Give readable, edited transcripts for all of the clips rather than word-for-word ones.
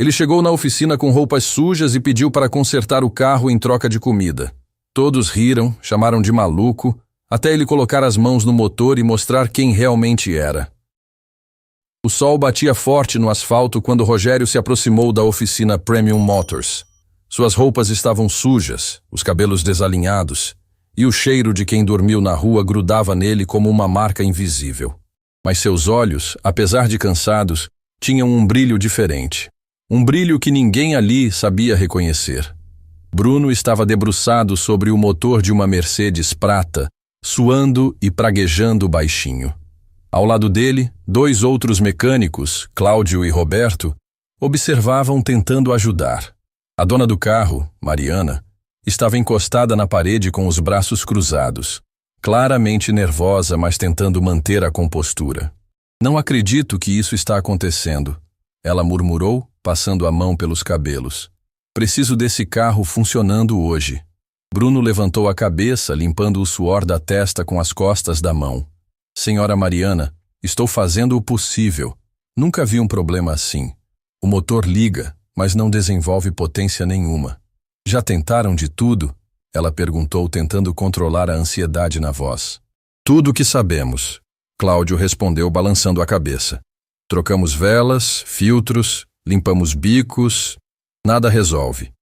Ele chegou na oficina com roupas sujas e pediu para consertar o carro em troca de comida. Todos riram, chamaram de maluco, até ele colocar as mãos no motor e mostrar quem realmente era. O sol batia forte no asfalto quando Rogério se aproximou da oficina Premium Motors. Suas roupas estavam sujas, os cabelos desalinhados, e o cheiro de quem dormiu na rua grudava nele como uma marca invisível. Mas seus olhos, apesar de cansados, tinham um brilho diferente. Um brilho que ninguém ali sabia reconhecer. Bruno estava debruçado sobre o motor de uma Mercedes prata, suando e praguejando baixinho. Ao lado dele, 2 outros mecânicos, Cláudio e Roberto, observavam tentando ajudar. A dona do carro, Mariana, estava encostada na parede com os braços cruzados, claramente nervosa, mas tentando manter a compostura. Não acredito que isso está acontecendo, ela murmurou, passando a mão pelos cabelos. Preciso desse carro funcionando hoje. Bruno levantou a cabeça, limpando o suor da testa com as costas da mão. Senhora Mariana, estou fazendo o possível. Nunca vi um problema assim. O motor liga, mas não desenvolve potência nenhuma. Já tentaram de tudo? Ela perguntou, tentando controlar a ansiedade na voz. Tudo o que sabemos, Cláudio respondeu, balançando a cabeça. Trocamos velas, filtros, limpamos bicos, nada resolve.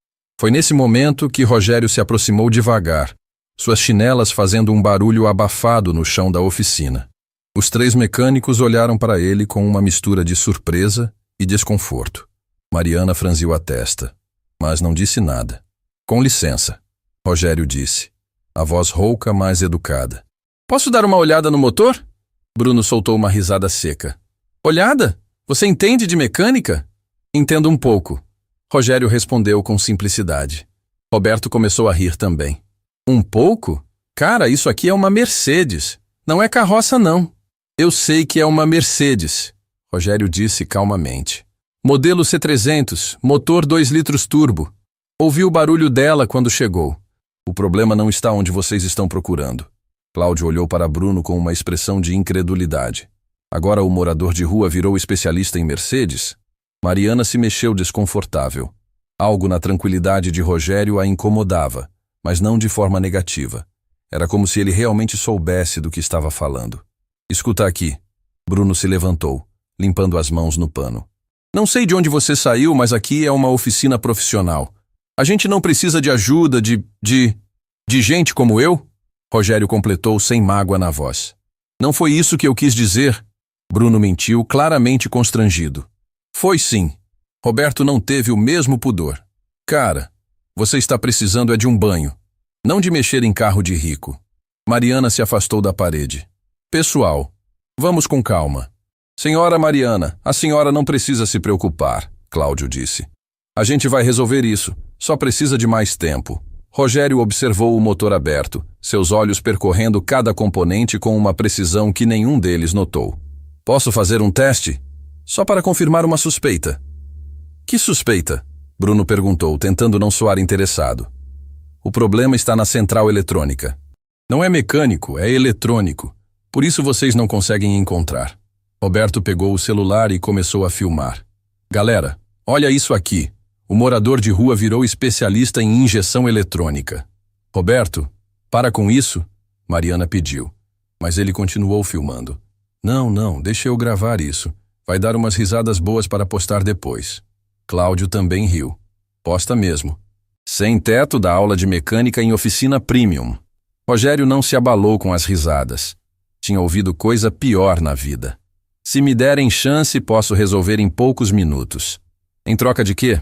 Foi nesse momento que Rogério se aproximou devagar, suas chinelas fazendo um barulho abafado no chão da oficina. Os 3 mecânicos olharam para ele com uma mistura de surpresa e desconforto. Mariana franziu a testa, mas não disse nada. Com licença, Rogério disse, a voz rouca, mas educada. Posso dar uma olhada no motor? Bruno soltou uma risada seca. Olhada? Você entende de mecânica? Entendo um pouco. Rogério respondeu com simplicidade. Roberto começou a rir também. Um pouco? Cara, isso aqui é uma Mercedes. Não é carroça, não. Eu sei que é uma Mercedes, Rogério disse calmamente. Modelo C300, motor 2 litros turbo. Ouvi o barulho dela quando chegou. O problema não está onde vocês estão procurando. Cláudio olhou para Bruno com uma expressão de incredulidade. Agora o morador de rua virou especialista em Mercedes? Mariana se mexeu desconfortável. Algo na tranquilidade de Rogério a incomodava, mas não de forma negativa. Era como se ele realmente soubesse do que estava falando. Escuta aqui. Bruno se levantou, limpando as mãos no pano. Não sei de onde você saiu, mas aqui é uma oficina profissional. A gente não precisa de ajuda de gente como eu? Rogério completou sem mágoa na voz. Não foi isso que eu quis dizer. Bruno mentiu, claramente constrangido. Foi sim. Roberto não teve o mesmo pudor. Cara, você está precisando é de um banho, não de mexer em carro de rico. Mariana se afastou da parede. Pessoal, vamos com calma. Senhora Mariana, a senhora não precisa se preocupar, Cláudio disse. A gente vai resolver isso, só precisa de mais tempo. Rogério observou o motor aberto, seus olhos percorrendo cada componente com uma precisão que nenhum deles notou. Posso fazer um teste? Só para confirmar uma suspeita. Que suspeita? Bruno perguntou, tentando não soar interessado. O problema está na central eletrônica. Não é mecânico, é eletrônico. Por isso vocês não conseguem encontrar. Roberto pegou o celular e começou a filmar. Galera, olha isso aqui. O morador de rua virou especialista em injeção eletrônica. Roberto, para com isso, Mariana pediu. Mas ele continuou filmando. Não, deixa eu gravar isso. Vai dar umas risadas boas para postar depois. Cláudio também riu. Posta mesmo. Sem teto da aula de mecânica em oficina premium. Rogério não se abalou com as risadas. Tinha ouvido coisa pior na vida. Se me derem chance, posso resolver em poucos minutos. Em troca de quê?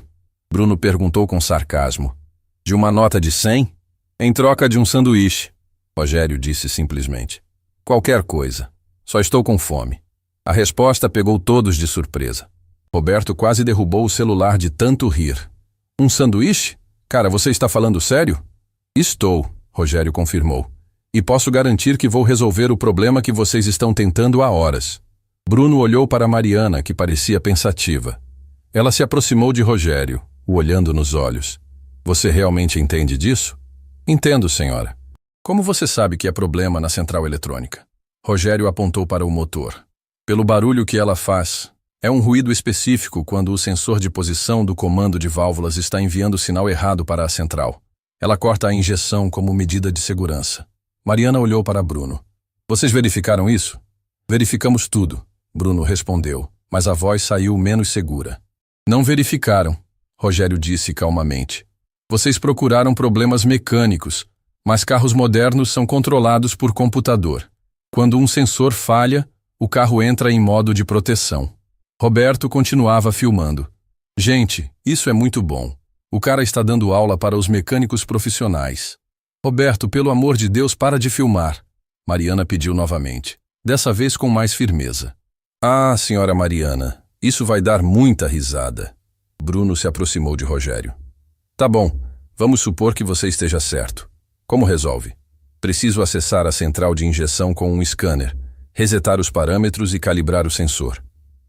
Bruno perguntou com sarcasmo. De uma nota de 100? Em troca de um sanduíche. Rogério disse simplesmente. Qualquer coisa. Só estou com fome. A resposta pegou todos de surpresa. Roberto quase derrubou o celular de tanto rir. Um sanduíche? Cara, você está falando sério? Estou, Rogério confirmou. E posso garantir que vou resolver o problema que vocês estão tentando há horas. Bruno olhou para Mariana, que parecia pensativa. Ela se aproximou de Rogério, o olhando nos olhos. Você realmente entende disso? Entendo, senhora. Como você sabe que é problema na central eletrônica? Rogério apontou para o motor. Pelo barulho que ela faz. É um ruído específico quando o sensor de posição do comando de válvulas está enviando o sinal errado para a central. Ela corta a injeção como medida de segurança. Mariana olhou para Bruno. Vocês verificaram isso? Verificamos tudo, Bruno respondeu, mas a voz saiu menos segura. Não verificaram, Rogério disse calmamente. Vocês procuraram problemas mecânicos, mas carros modernos são controlados por computador. Quando um sensor falha, o carro entra em modo de proteção. Roberto continuava filmando. Gente, isso é muito bom. O cara está dando aula para os mecânicos profissionais. Roberto, pelo amor de Deus, para de filmar. Mariana pediu novamente, dessa vez com mais firmeza. Ah, senhora Mariana, isso vai dar muita risada. Bruno se aproximou de Rogério. Tá bom, vamos supor que você esteja certo. Como resolve? Preciso acessar a central de injeção com um scanner, resetar os parâmetros e calibrar o sensor.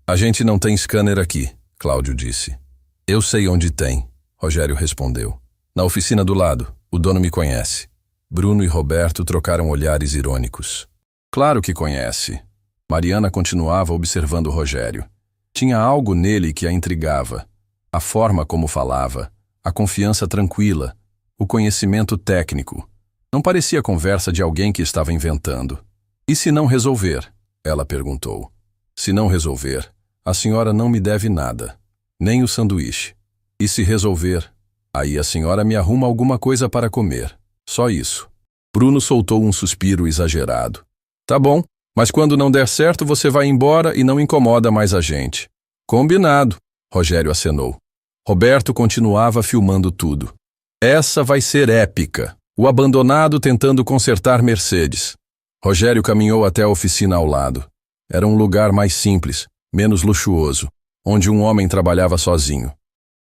A gente não tem scanner aqui, Cláudio disse. Eu sei onde tem, Rogério respondeu. Na oficina do lado, o dono me conhece. Bruno e Roberto trocaram olhares irônicos. Claro que conhece. Mariana continuava observando Rogério. Tinha algo nele que a intrigava. A forma como falava, a confiança tranquila, o conhecimento técnico. Não parecia conversa de alguém que estava inventando. E se não resolver? Ela perguntou. Se não resolver, a senhora não me deve nada, nem o sanduíche. E se resolver, aí a senhora me arruma alguma coisa para comer. Só isso. Bruno soltou um suspiro exagerado. Tá bom, mas quando não der certo você vai embora e não incomoda mais a gente. Combinado, Rogério acenou. Roberto continuava filmando tudo. Essa vai ser épica. O abandonado tentando consertar Mercedes. Rogério caminhou até a oficina ao lado. Era um lugar mais simples, menos luxuoso, onde um homem trabalhava sozinho.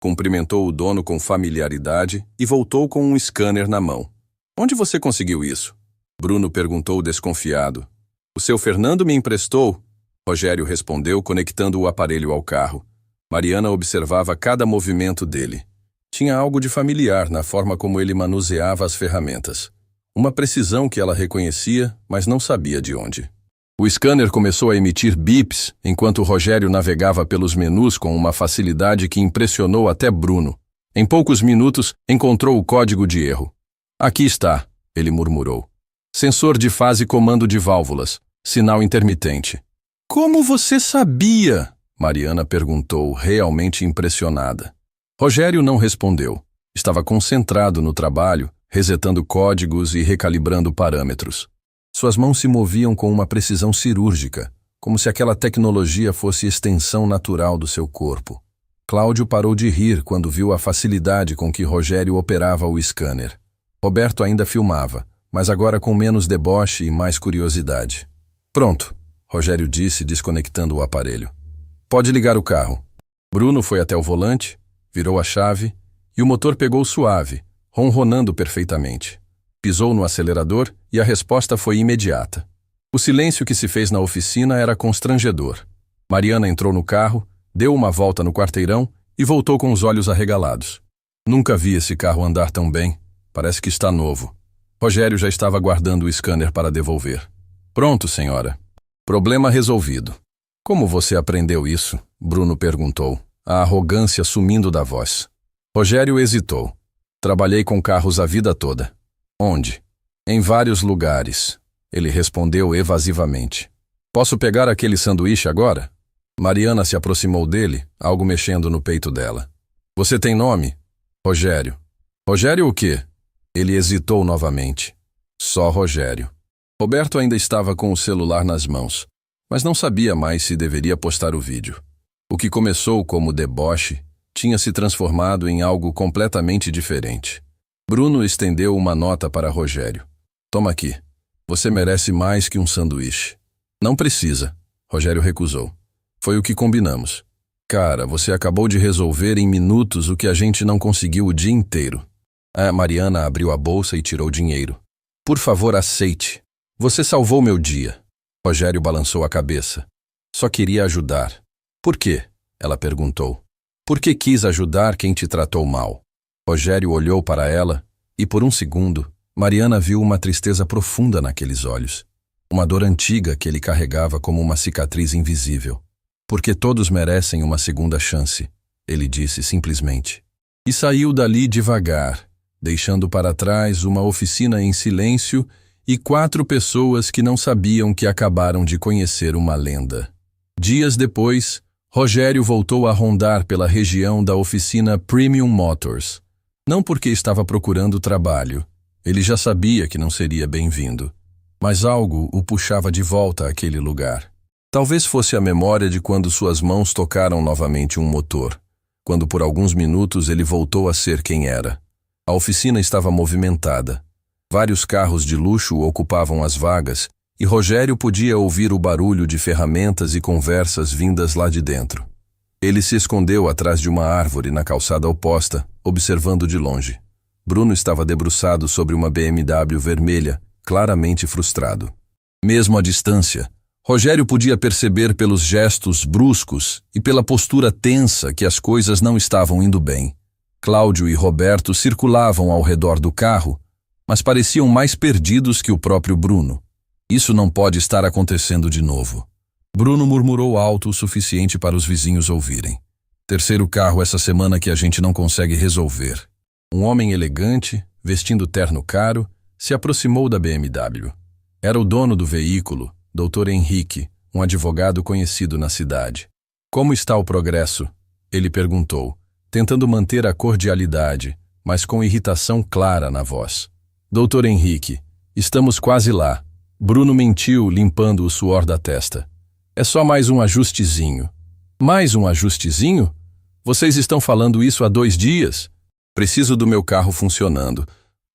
Cumprimentou o dono com familiaridade e voltou com um scanner na mão. Onde você conseguiu isso? Bruno perguntou desconfiado. O seu Fernando me emprestou, Rogério respondeu, conectando o aparelho ao carro. Mariana observava cada movimento dele. Tinha algo de familiar na forma como ele manuseava as ferramentas. Uma precisão que ela reconhecia, mas não sabia de onde. O scanner começou a emitir bips enquanto Rogério navegava pelos menus com uma facilidade que impressionou até Bruno. Em poucos minutos, encontrou o código de erro. Aqui está, ele murmurou. Sensor de fase comando de válvulas. Sinal intermitente. Como você sabia? Mariana perguntou, realmente impressionada. Rogério não respondeu. Estava concentrado no trabalho, resetando códigos e recalibrando parâmetros. Suas mãos se moviam com uma precisão cirúrgica, como se aquela tecnologia fosse extensão natural do seu corpo. Cláudio parou de rir quando viu a facilidade com que Rogério operava o scanner. Roberto ainda filmava, mas agora com menos deboche e mais curiosidade. Pronto, Rogério disse, desconectando o aparelho. Pode ligar o carro. Bruno foi até o volante, virou a chave e o motor pegou suave, ronronando perfeitamente. Pisou no acelerador e a resposta foi imediata. O silêncio que se fez na oficina era constrangedor. Mariana entrou no carro, deu uma volta no quarteirão e voltou com os olhos arregalados. Nunca vi esse carro andar tão bem. Parece que está novo. Rogério já estava guardando o scanner para devolver. Pronto, senhora. Problema resolvido. Como você aprendeu isso? Bruno perguntou, a arrogância sumindo da voz. Rogério hesitou. Trabalhei com carros a vida toda. Onde? Em vários lugares. Ele respondeu evasivamente. Posso pegar aquele sanduíche agora? Mariana se aproximou dele, algo mexendo no peito dela. Você tem nome? Rogério. Rogério o quê? Ele hesitou novamente. Só Rogério. Roberto ainda estava com o celular nas mãos, mas não sabia mais se deveria postar o vídeo. O que começou como deboche tinha se transformado em algo completamente diferente. Bruno estendeu uma nota para Rogério. Toma aqui. Você merece mais que um sanduíche. Não precisa. Rogério recusou. Foi o que combinamos. Cara, você acabou de resolver em minutos o que a gente não conseguiu o dia inteiro. A Mariana abriu a bolsa e tirou dinheiro. Por favor, aceite. Você salvou meu dia. Rogério balançou a cabeça. Só queria ajudar. Por quê? Ela perguntou. Por que quis ajudar quem te tratou mal? Rogério olhou para ela e, por um segundo, Mariana viu uma tristeza profunda naqueles olhos. Uma dor antiga que ele carregava como uma cicatriz invisível. Porque todos merecem uma segunda chance, ele disse simplesmente. E saiu dali devagar, deixando para trás uma oficina em silêncio e 4 pessoas que não sabiam que acabaram de conhecer uma lenda. Dias depois, Rogério voltou a rondar pela região da oficina Premium Motors. Não porque estava procurando trabalho, ele já sabia que não seria bem-vindo, mas algo o puxava de volta àquele lugar. Talvez fosse a memória de quando suas mãos tocaram novamente um motor, quando por alguns minutos ele voltou a ser quem era. A oficina estava movimentada. Vários carros de luxo ocupavam as vagas e Rogério podia ouvir o barulho de ferramentas e conversas vindas lá de dentro. Ele se escondeu atrás de uma árvore na calçada oposta, observando de longe. Bruno estava debruçado sobre uma BMW vermelha, claramente frustrado. Mesmo à distância, Rogério podia perceber pelos gestos bruscos e pela postura tensa que as coisas não estavam indo bem. Cláudio e Roberto circulavam ao redor do carro, mas pareciam mais perdidos que o próprio Bruno. Isso não pode estar acontecendo de novo. Bruno murmurou alto o suficiente para os vizinhos ouvirem. Terceiro carro essa semana que a gente não consegue resolver. Um homem elegante, vestindo terno caro, se aproximou da BMW. Era o dono do veículo, Dr. Henrique, um advogado conhecido na cidade. Como está o progresso? Ele perguntou, tentando manter a cordialidade, mas com irritação clara na voz. Dr. Henrique, estamos quase lá. Bruno mentiu, limpando o suor da testa. É só mais um ajustezinho. Mais um ajustezinho? Vocês estão falando isso há 2 dias? Preciso do meu carro funcionando.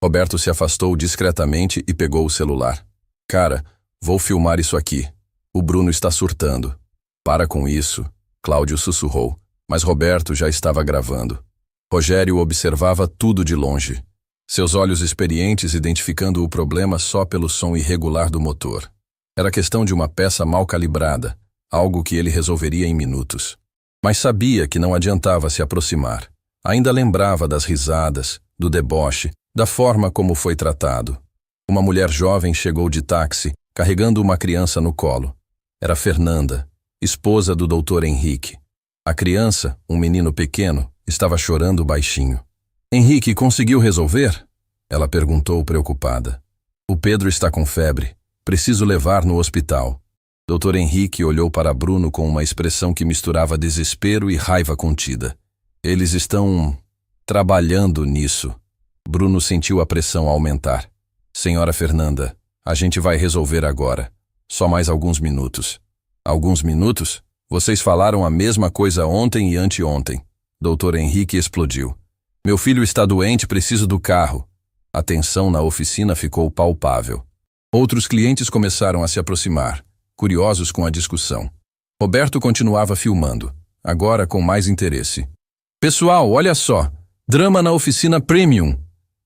Roberto se afastou discretamente e pegou o celular. Cara, vou filmar isso aqui. O Bruno está surtando. Para com isso, Cláudio sussurrou, mas Roberto já estava gravando. Rogério observava tudo de longe, seus olhos experientes identificando o problema só pelo som irregular do motor. Era questão de uma peça mal calibrada, algo que ele resolveria em minutos. Mas sabia que não adiantava se aproximar. Ainda lembrava das risadas, do deboche, da forma como foi tratado. Uma mulher jovem chegou de táxi, carregando uma criança no colo. Era Fernanda, esposa do Dr. Henrique. A criança, um menino pequeno, estava chorando baixinho. Henrique conseguiu resolver? Ela perguntou preocupada. O Pedro está com febre. Preciso levar no hospital. Dr. Henrique olhou para Bruno com uma expressão que misturava desespero e raiva contida. Eles estão trabalhando nisso. Bruno sentiu a pressão aumentar. Senhora Fernanda, a gente vai resolver agora. Só mais alguns minutos. Alguns minutos? Vocês falaram a mesma coisa ontem e anteontem. Dr. Henrique explodiu. Meu filho está doente, preciso do carro. A tensão na oficina ficou palpável. Outros clientes começaram a se aproximar, curiosos com a discussão. Roberto continuava filmando, agora com mais interesse. Pessoal, olha só. Drama na oficina Premium.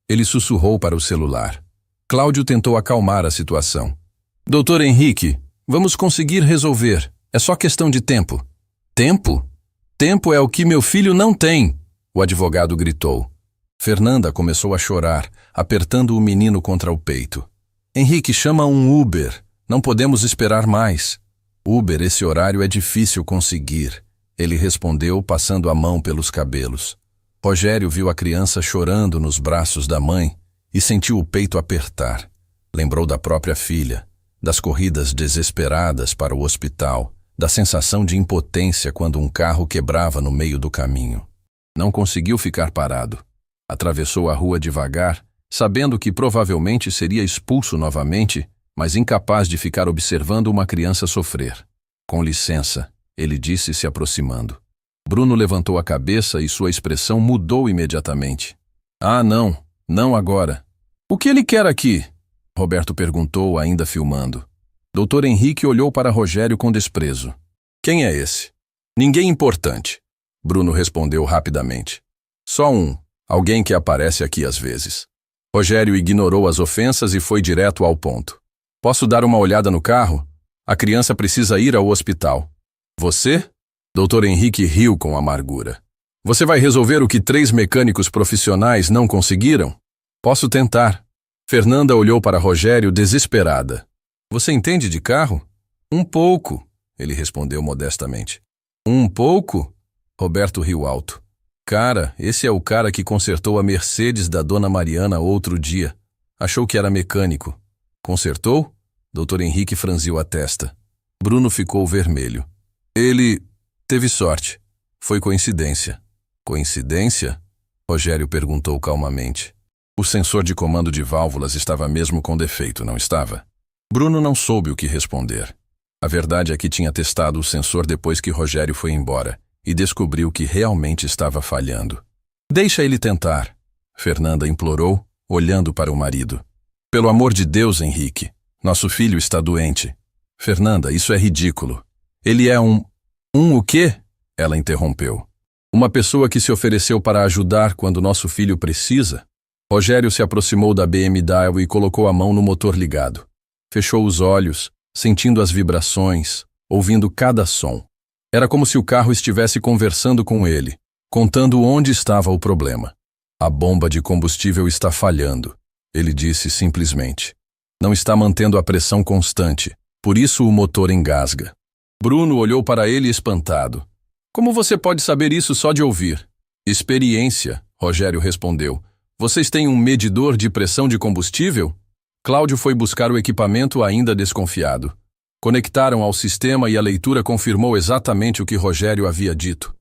Ele sussurrou para o celular. Cláudio tentou acalmar a situação. Dr. Henrique, vamos conseguir resolver. É só questão de tempo. Tempo? Tempo é o que meu filho não tem, o advogado gritou. Fernanda começou a chorar, apertando o menino contra o peito. Henrique, chama um Uber. Não podemos esperar mais. Uber, esse horário é difícil conseguir. Ele respondeu, passando a mão pelos cabelos. Rogério viu a criança chorando nos braços da mãe e sentiu o peito apertar. Lembrou da própria filha, das corridas desesperadas para o hospital, da sensação de impotência quando um carro quebrava no meio do caminho. Não conseguiu ficar parado. Atravessou a rua devagar, sabendo que provavelmente seria expulso novamente, mas incapaz de ficar observando uma criança sofrer. Com licença, ele disse se aproximando. Bruno levantou a cabeça e sua expressão mudou imediatamente. Ah, não, não agora. O que ele quer aqui? Roberto perguntou, ainda filmando. Dr. Henrique olhou para Rogério com desprezo. Quem é esse? Ninguém importante. Bruno respondeu rapidamente. Só um, alguém que aparece aqui às vezes. Rogério ignorou as ofensas e foi direto ao ponto. Posso dar uma olhada no carro? A criança precisa ir ao hospital. Você? Dr. Henrique riu com amargura. Você vai resolver o que 3 mecânicos profissionais não conseguiram? Posso tentar. Fernanda olhou para Rogério desesperada. Você entende de carro? Um pouco, ele respondeu modestamente. Um pouco? Roberto riu alto. Cara, esse é o cara que consertou a Mercedes da dona Mariana outro dia. Achou que era mecânico. Consertou? Dr. Henrique franziu a testa. Bruno ficou vermelho. Ele teve sorte. Foi coincidência. Coincidência? Rogério perguntou calmamente. O sensor de comando de válvulas estava mesmo com defeito, não estava? Bruno não soube o que responder. A verdade é que tinha testado o sensor depois que Rogério foi embora e descobriu que realmente estava falhando. Deixa ele tentar, Fernanda implorou, olhando para o marido. Pelo amor de Deus, Henrique, nosso filho está doente. Fernanda, isso é ridículo. Ele é um o quê? Ela interrompeu. Uma pessoa que se ofereceu para ajudar quando nosso filho precisa? Rogério se aproximou da BMW e colocou a mão no motor ligado. Fechou os olhos, sentindo as vibrações, ouvindo cada som. Era como se o carro estivesse conversando com ele, contando onde estava o problema. A bomba de combustível está falhando, ele disse simplesmente. Não está mantendo a pressão constante, por isso o motor engasga. Bruno olhou para ele espantado. Como você pode saber isso só de ouvir? Experiência, Rogério respondeu. Vocês têm um medidor de pressão de combustível? Cláudio foi buscar o equipamento ainda desconfiado. Conectaram ao sistema e a leitura confirmou exatamente o que Rogério havia dito.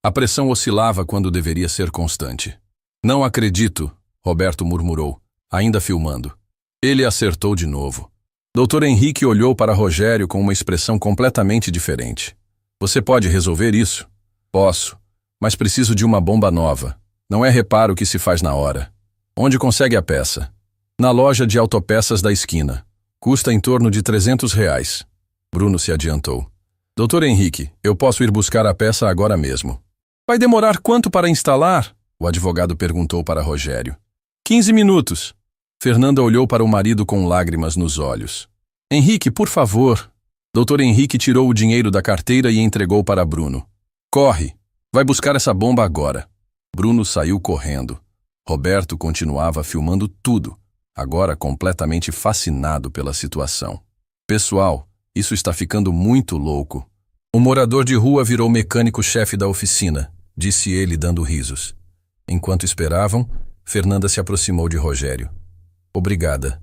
A pressão oscilava quando deveria ser constante. Não acredito, Roberto murmurou, ainda filmando. Ele acertou de novo. Dr. Henrique olhou para Rogério com uma expressão completamente diferente. Você pode resolver isso? Posso, mas preciso de uma bomba nova. Não é reparo que se faz na hora. Onde consegue a peça? Na loja de autopeças da esquina. Custa em torno de R$300. Bruno se adiantou. Dr. Henrique, eu posso ir buscar a peça agora mesmo. Vai demorar quanto para instalar? O advogado perguntou para Rogério. 15 minutos. Fernanda olhou para o marido com lágrimas nos olhos. Henrique, por favor. Dr. Henrique tirou o dinheiro da carteira e entregou para Bruno. Corre, vai buscar essa bomba agora. Bruno saiu correndo. Roberto continuava filmando tudo, agora completamente fascinado pela situação. Pessoal, isso está ficando muito louco. O morador de rua virou mecânico-chefe da oficina, disse ele dando risos. Enquanto esperavam, Fernanda se aproximou de Rogério. Obrigada,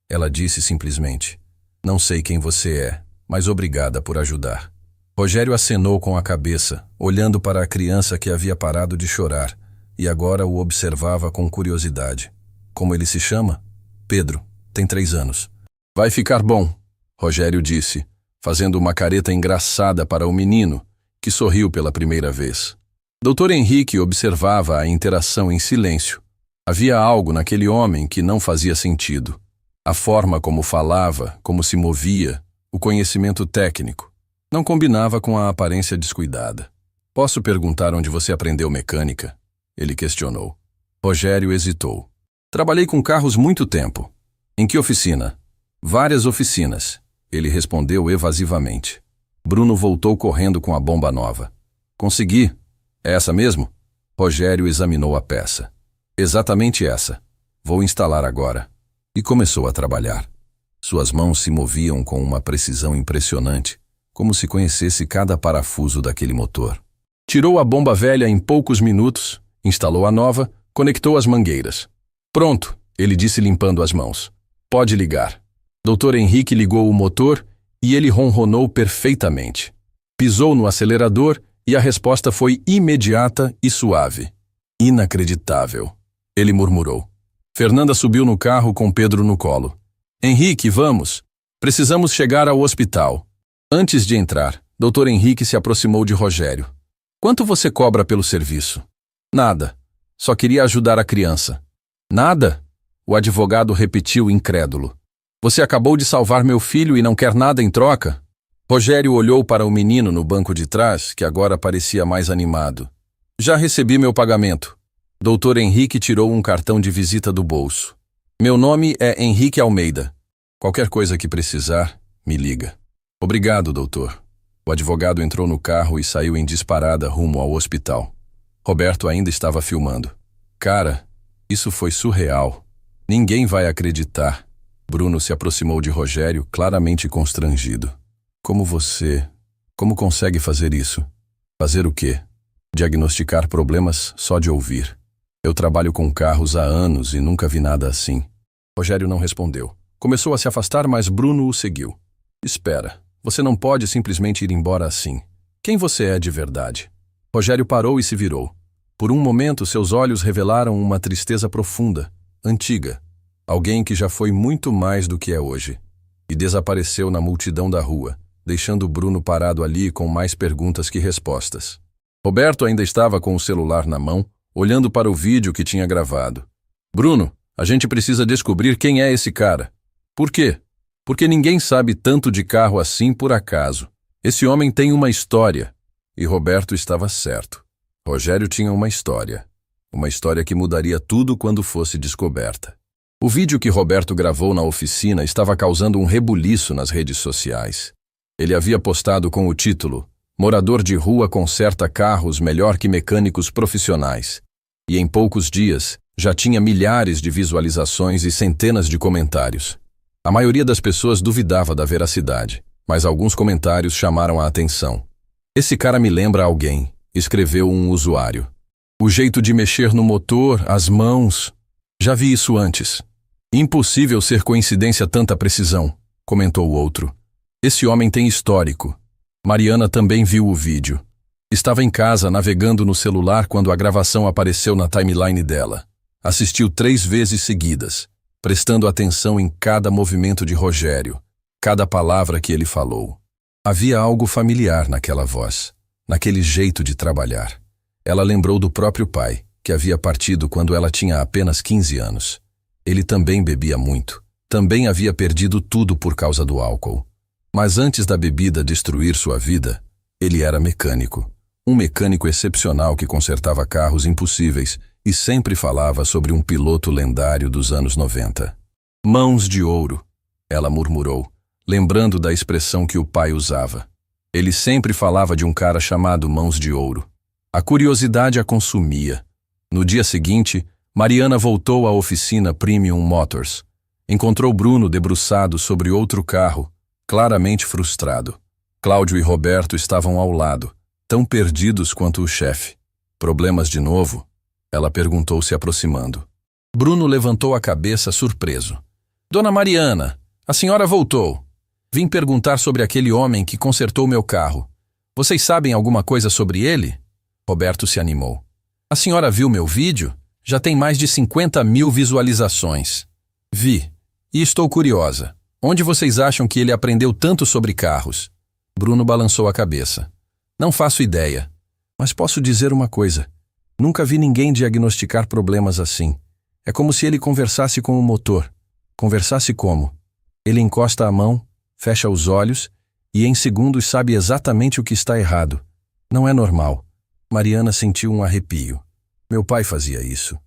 ela disse simplesmente. Não sei quem você é, mas obrigada por ajudar. Rogério acenou com a cabeça, olhando para a criança que havia parado de chorar, e agora o observava com curiosidade. Como ele se chama? Pedro, tem 3 anos. Vai ficar bom, Rogério disse, fazendo uma careta engraçada para o menino, que sorriu pela primeira vez. Dr. Henrique observava a interação em silêncio. Havia algo naquele homem que não fazia sentido. A forma como falava, como se movia, o conhecimento técnico. Não combinava com a aparência descuidada. Posso perguntar onde você aprendeu mecânica? Ele questionou. Rogério hesitou. Trabalhei com carros muito tempo. Em que oficina? Várias oficinas. Ele respondeu evasivamente. Bruno voltou correndo com a bomba nova. Consegui. É essa mesmo? Rogério examinou a peça. Exatamente essa. Vou instalar agora. E começou a trabalhar. Suas mãos se moviam com uma precisão impressionante, como se conhecesse cada parafuso daquele motor. Tirou a bomba velha em poucos minutos, instalou a nova, conectou as mangueiras. Pronto, ele disse limpando as mãos. Pode ligar. Dr. Henrique ligou o motor e ele ronronou perfeitamente. Pisou no acelerador e a resposta foi imediata e suave. Inacreditável, ele murmurou. Fernanda subiu no carro com Pedro no colo. Henrique, vamos. Precisamos chegar ao hospital. Antes de entrar, Dr. Henrique se aproximou de Rogério. Quanto você cobra pelo serviço? Nada. Só queria ajudar a criança. Nada? O advogado repetiu incrédulo. Você acabou de salvar meu filho e não quer nada em troca? Rogério olhou para o menino no banco de trás, que agora parecia mais animado. Já recebi meu pagamento. Dr. Henrique tirou um cartão de visita do bolso. Meu nome é Henrique Almeida. Qualquer coisa que precisar, me liga. Obrigado, doutor. O advogado entrou no carro e saiu em disparada rumo ao hospital. Roberto ainda estava filmando. Cara, isso foi surreal. Ninguém vai acreditar. Bruno se aproximou de Rogério, claramente constrangido. Como consegue fazer isso? Fazer o quê? Diagnosticar problemas só de ouvir. Eu trabalho com carros há anos e nunca vi nada assim. Rogério não respondeu. Começou a se afastar, mas Bruno o seguiu. Espera, você não pode simplesmente ir embora assim. Quem você é de verdade? Rogério parou e se virou. Por um momento, seus olhos revelaram uma tristeza profunda, antiga. Alguém que já foi muito mais do que é hoje. E desapareceu na multidão da rua, deixando Bruno parado ali com mais perguntas que respostas. Roberto ainda estava com o celular na mão, olhando para o vídeo que tinha gravado. Bruno, a gente precisa descobrir quem é esse cara. Por quê? Porque ninguém sabe tanto de carro assim por acaso. Esse homem tem uma história. E Roberto estava certo. Rogério tinha uma história. Uma história que mudaria tudo quando fosse descoberta. O vídeo que Roberto gravou na oficina estava causando um rebuliço nas redes sociais. Ele havia postado com o título "Morador de rua conserta carros melhor que mecânicos profissionais". E em poucos dias, já tinha milhares de visualizações e centenas de comentários. A maioria das pessoas duvidava da veracidade, mas alguns comentários chamaram a atenção. "Esse cara me lembra alguém", escreveu um usuário. "O jeito de mexer no motor, as mãos... Já vi isso antes." "Impossível ser coincidência tanta precisão", comentou o outro. "Esse homem tem histórico." Mariana também viu o vídeo. Estava em casa navegando no celular quando a gravação apareceu na timeline dela. Assistiu 3 vezes seguidas, prestando atenção em cada movimento de Rogério, cada palavra que ele falou. Havia algo familiar naquela voz, naquele jeito de trabalhar. Ela lembrou do próprio pai, que havia partido quando ela tinha apenas 15 anos. Ele também bebia muito. Também havia perdido tudo por causa do álcool. Mas antes da bebida destruir sua vida, ele era mecânico. Um mecânico excepcional que consertava carros impossíveis e sempre falava sobre um piloto lendário dos anos 90. "Mãos de ouro", ela murmurou, lembrando da expressão que o pai usava. Ele sempre falava de um cara chamado Mãos de Ouro. A curiosidade a consumia. No dia seguinte, Mariana voltou à oficina Premium Motors. Encontrou Bruno debruçado sobre outro carro, claramente frustrado. Cláudio e Roberto estavam ao lado, tão perdidos quanto o chefe. "Problemas de novo?" ela perguntou, se aproximando. Bruno levantou a cabeça surpreso. "Dona Mariana, a senhora voltou. Vim perguntar sobre aquele homem que consertou meu carro. Vocês sabem alguma coisa sobre ele?" Roberto se animou. "A senhora viu meu vídeo? Já tem mais de 50.000 visualizações." "Vi. E estou curiosa. Onde vocês acham que ele aprendeu tanto sobre carros?" Bruno balançou a cabeça. "Não faço ideia. Mas posso dizer uma coisa. Nunca vi ninguém diagnosticar problemas assim. É como se ele conversasse com o motor. Conversasse como? Ele encosta a mão, fecha os olhos e em segundos sabe exatamente o que está errado. Não é normal." Mariana sentiu um arrepio. "Meu pai fazia isso.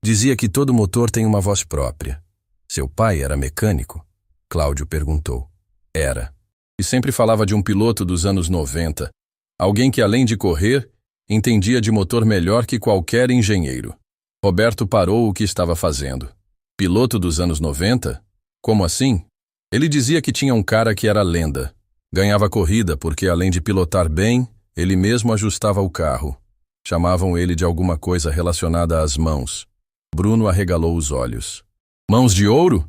Dizia que todo motor tem uma voz própria." "Seu pai era mecânico?" Cláudio perguntou. "Era. E sempre falava de um piloto dos anos 90. Alguém que, além de correr, entendia de motor melhor que qualquer engenheiro." Roberto parou o que estava fazendo. "Piloto dos anos 90? Como assim?" "Ele dizia que tinha um cara que era lenda. Ganhava corrida porque, além de pilotar bem, ele mesmo ajustava o carro. Chamavam ele de alguma coisa relacionada às mãos." Bruno arregalou os olhos. "Mãos de ouro?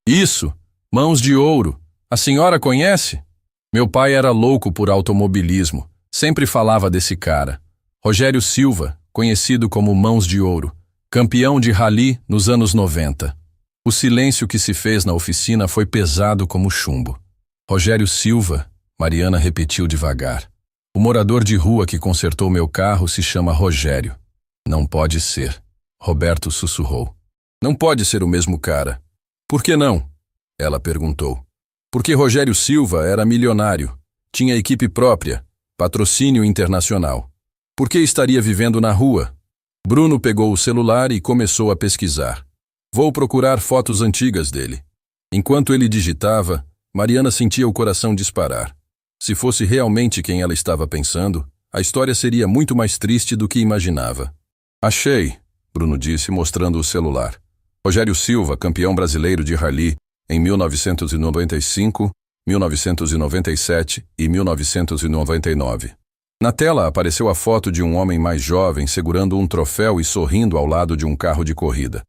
Isso! Mãos de ouro! A senhora conhece?" "Meu pai era louco por automobilismo. Sempre falava desse cara. Rogério Silva, conhecido como Mãos de Ouro. Campeão de rally nos anos 90. O silêncio que se fez na oficina foi pesado como chumbo. "Rogério Silva", Mariana repetiu devagar. "O morador de rua que consertou meu carro se chama Rogério." "Não pode ser", Roberto sussurrou. "Não pode ser o mesmo cara." "Por que não?" ela perguntou. "Porque Rogério Silva era milionário, tinha equipe própria, patrocínio internacional. Por que estaria vivendo na rua?" Bruno pegou o celular e começou a pesquisar. "Vou procurar fotos antigas dele." Enquanto ele digitava, Mariana sentia o coração disparar. Se fosse realmente quem ela estava pensando, a história seria muito mais triste do que imaginava. "Achei", Bruno disse, mostrando o celular. "Rogério Silva, campeão brasileiro de rally em 1995, 1997 e 1999. Na tela apareceu a foto de um homem mais jovem segurando um troféu e sorrindo ao lado de um carro de corrida.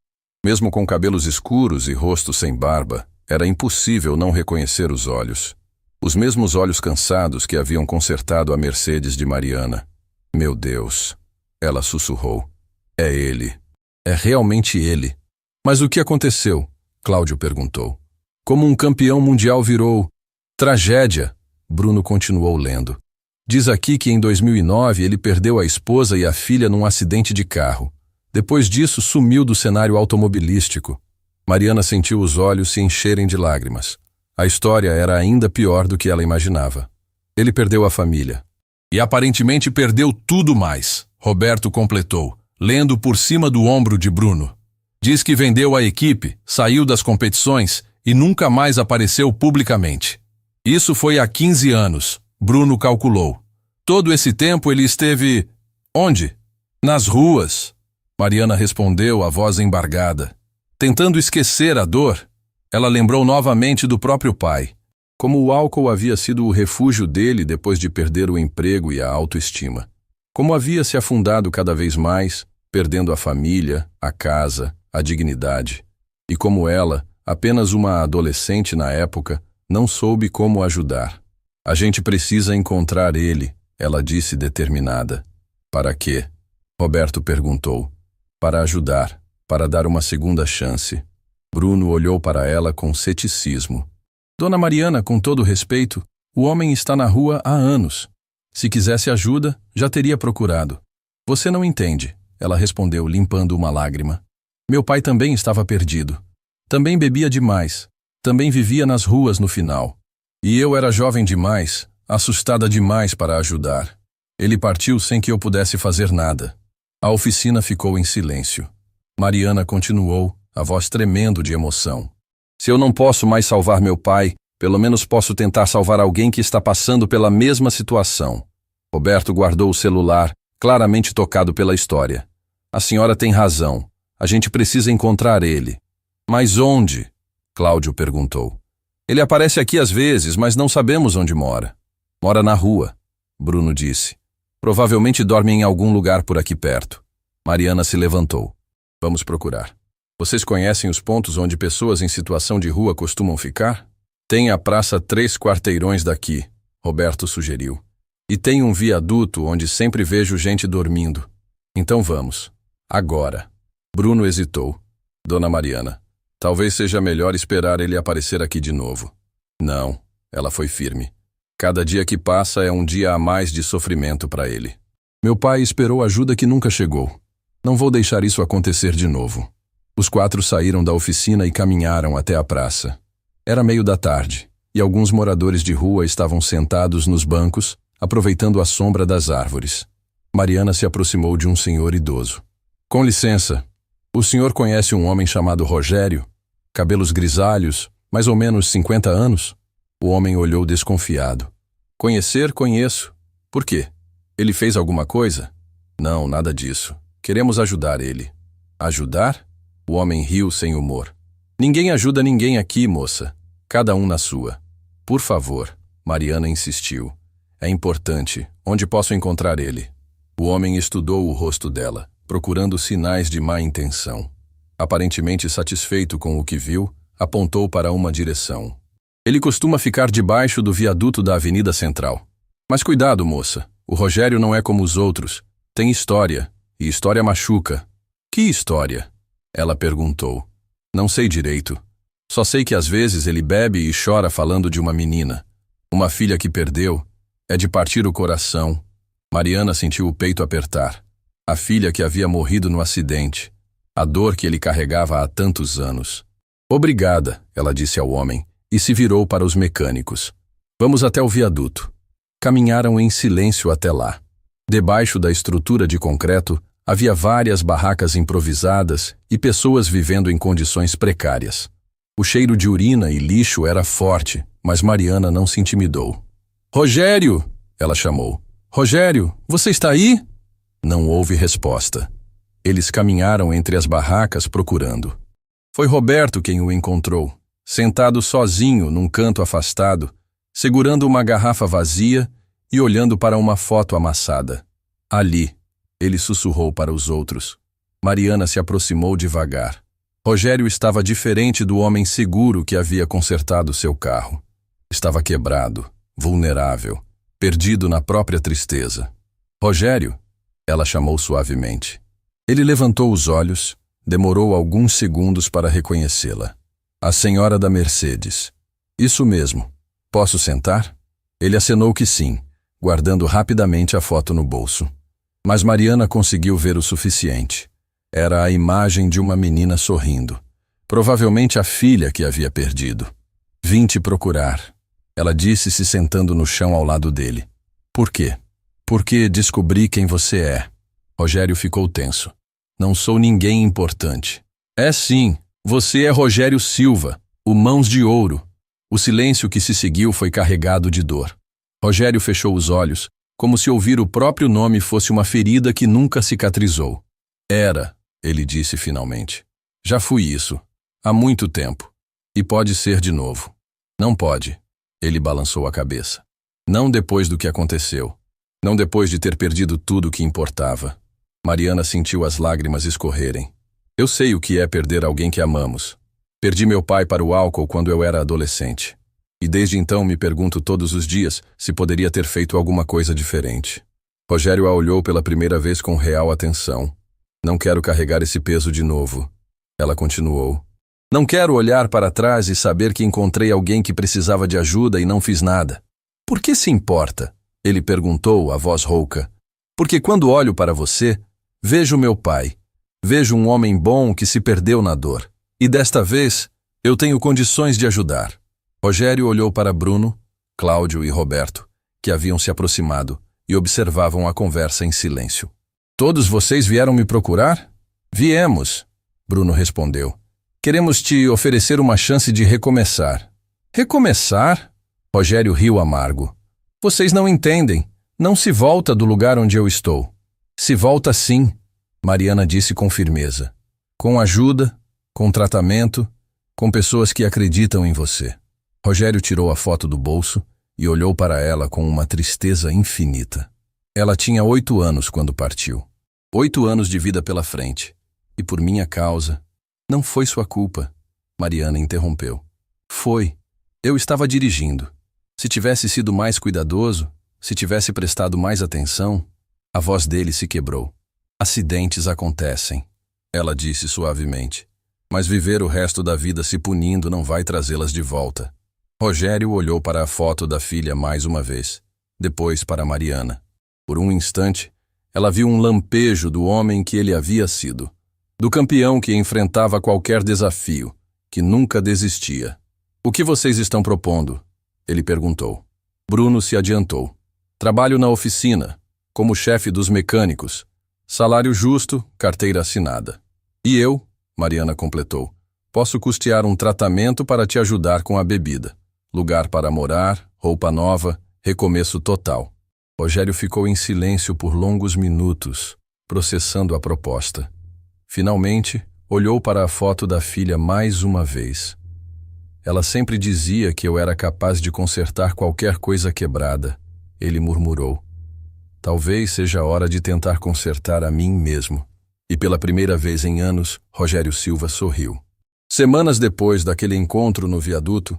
Mesmo com cabelos escuros e rosto sem barba, era impossível não reconhecer os olhos. Os mesmos olhos cansados que haviam consertado a Mercedes de Mariana. Meu Deus, ela sussurrou. É ele. É realmente ele. Mas o que aconteceu? Cláudio perguntou. Como um campeão mundial virou... Tragédia, Bruno continuou lendo. Diz aqui que em 2009 ele perdeu a esposa e a filha num acidente de carro. Depois disso, sumiu do cenário automobilístico. Mariana sentiu os olhos se encherem de lágrimas. A história era ainda pior do que ela imaginava. Ele perdeu a família. E aparentemente perdeu tudo mais, Roberto completou, lendo por cima do ombro de Bruno. Diz que vendeu a equipe, saiu das competições e nunca mais apareceu publicamente. Isso foi há 15 anos, Bruno calculou. Todo esse tempo ele esteve... Onde? Nas ruas. Mariana respondeu, a voz embargada. Tentando esquecer a dor, ela lembrou novamente do próprio pai. Como o álcool havia sido o refúgio dele depois de perder o emprego e a autoestima. Como havia se afundado cada vez mais, perdendo a família, a casa, a dignidade. E como ela, apenas uma adolescente na época, não soube como ajudar. A gente precisa encontrar ele, ela disse determinada. Para quê? Roberto perguntou. Para ajudar, para dar uma segunda chance. Bruno olhou para ela com ceticismo. Dona Mariana, com todo respeito, o homem está na rua há anos. Se quisesse ajuda, já teria procurado. Você não entende, ela respondeu, limpando uma lágrima. Meu pai também estava perdido. Também bebia demais. Também vivia nas ruas no final. E eu era jovem demais, assustada demais para ajudar. Ele partiu sem que eu pudesse fazer nada. A oficina ficou em silêncio. Mariana continuou, a voz tremendo de emoção. Se eu não posso mais salvar meu pai, pelo menos posso tentar salvar alguém que está passando pela mesma situação. Roberto guardou o celular, claramente tocado pela história. A senhora tem razão. A gente precisa encontrar ele. Mas onde? Cláudio perguntou. Ele aparece aqui às vezes, mas não sabemos onde mora. Mora na rua, Bruno disse. Provavelmente dorme em algum lugar por aqui perto. Mariana se levantou. Vamos procurar. Vocês conhecem os pontos onde pessoas em situação de rua costumam ficar? Tem a praça 3 quarteirões daqui, Roberto sugeriu. E tem um viaduto onde sempre vejo gente dormindo. Então vamos. Agora. Bruno hesitou. Dona Mariana, talvez seja melhor esperar ele aparecer aqui de novo. Não, ela foi firme. Cada dia que passa é um dia a mais de sofrimento para ele. Meu pai esperou ajuda que nunca chegou. Não vou deixar isso acontecer de novo. Os 4 saíram da oficina e caminharam até a praça. Era meio da tarde, e alguns moradores de rua estavam sentados nos bancos, aproveitando a sombra das árvores. Mariana se aproximou de um senhor idoso. Com licença, o senhor conhece um homem chamado Rogério? Cabelos grisalhos, mais ou menos 50 anos? O homem olhou desconfiado. Conhecer, conheço. Por quê? Ele fez alguma coisa? Não, nada disso. Queremos ajudar ele. Ajudar? O homem riu sem humor. Ninguém ajuda ninguém aqui, moça. Cada um na sua. Por favor, Mariana insistiu. É importante. Onde posso encontrar ele? O homem estudou o rosto dela, procurando sinais de má intenção. Aparentemente satisfeito com o que viu, apontou para uma direção. Ele costuma ficar debaixo do viaduto da Avenida Central. Mas cuidado, moça. O Rogério não é como os outros. Tem história. E história machuca. Que história? Ela perguntou. Não sei direito. Só sei que às vezes ele bebe e chora falando de uma menina. Uma filha que perdeu. É de partir o coração. Mariana sentiu o peito apertar. A filha que havia morrido no acidente. A dor que ele carregava há tantos anos. Obrigada, ela disse ao homem, e se virou para os mecânicos. Vamos até o viaduto. Caminharam em silêncio até lá. Debaixo da estrutura de concreto, havia várias barracas improvisadas e pessoas vivendo em condições precárias. O cheiro de urina e lixo era forte, mas Mariana não se intimidou. Rogério! Ela chamou. Rogério, você está aí? Não houve resposta. Eles caminharam entre as barracas procurando. Foi Roberto quem o encontrou, sentado sozinho num canto afastado, segurando uma garrafa vazia e olhando para uma foto amassada. Ali, ele sussurrou para os outros. Mariana se aproximou devagar. Rogério estava diferente do homem seguro que havia consertado seu carro. Estava quebrado, vulnerável, perdido na própria tristeza. Rogério, ela chamou suavemente. Ele levantou os olhos, demorou alguns segundos para reconhecê-la. A senhora da Mercedes. Isso mesmo. Posso sentar? Ele acenou que sim, guardando rapidamente a foto no bolso. Mas Mariana conseguiu ver o suficiente. Era a imagem de uma menina sorrindo. Provavelmente a filha que havia perdido. Vim te procurar, ela disse se sentando no chão ao lado dele. Por quê? Porque descobri quem você é. Rogério ficou tenso. Não sou ninguém importante. É sim, você é Rogério Silva, o Mãos de Ouro. O silêncio que se seguiu foi carregado de dor. Rogério fechou os olhos, como se ouvir o próprio nome fosse uma ferida que nunca cicatrizou. Era, ele disse finalmente. Já fui isso. Há muito tempo. E pode ser de novo. Não pode. Ele balançou a cabeça. Não depois do que aconteceu. Não depois de ter perdido tudo o que importava. Mariana sentiu as lágrimas escorrerem. Eu sei o que é perder alguém que amamos. Perdi meu pai para o álcool quando eu era adolescente. E desde então me pergunto todos os dias se poderia ter feito alguma coisa diferente. Rogério a olhou pela primeira vez com real atenção. Não quero carregar esse peso de novo. Ela continuou. Não quero olhar para trás e saber que encontrei alguém que precisava de ajuda e não fiz nada. Por que se importa? Ele perguntou, a voz rouca. Porque quando olho para você, vejo meu pai. Vejo um homem bom que se perdeu na dor. E desta vez, eu tenho condições de ajudar. Rogério olhou para Bruno, Cláudio e Roberto, que haviam se aproximado e observavam a conversa em silêncio. Todos vocês vieram me procurar? Viemos, Bruno respondeu. Queremos te oferecer uma chance de recomeçar. Recomeçar? Rogério riu amargo. Vocês não entendem. Não se volta do lugar onde eu estou. Se volta sim, Mariana disse com firmeza. Com ajuda, com tratamento, com pessoas que acreditam em você. Rogério tirou a foto do bolso e olhou para ela com uma tristeza infinita. Ela tinha 8 anos quando partiu. 8 anos de vida pela frente. E por minha causa. Não foi sua culpa, Mariana interrompeu. Foi. Eu estava dirigindo. Se tivesse sido mais cuidadoso, se tivesse prestado mais atenção, a voz dele se quebrou. Acidentes acontecem, ela disse suavemente. Mas viver o resto da vida se punindo não vai trazê-las de volta. Rogério olhou para a foto da filha mais uma vez, depois para Mariana. Por um instante, ela viu um lampejo do homem que ele havia sido, do campeão que enfrentava qualquer desafio, que nunca desistia. O que vocês estão propondo? Ele perguntou. Bruno se adiantou. Trabalho na oficina, como chefe dos mecânicos. Salário justo, carteira assinada. E eu, Mariana completou, posso custear um tratamento para te ajudar com a bebida. Lugar para morar, roupa nova, recomeço total. Rogério ficou em silêncio por longos minutos, processando a proposta. Finalmente, olhou para a foto da filha mais uma vez. Ela sempre dizia que eu era capaz de consertar qualquer coisa quebrada, ele murmurou. Talvez seja a hora de tentar consertar a mim mesmo. E pela primeira vez em anos, Rogério Silva sorriu. Semanas depois daquele encontro no viaduto,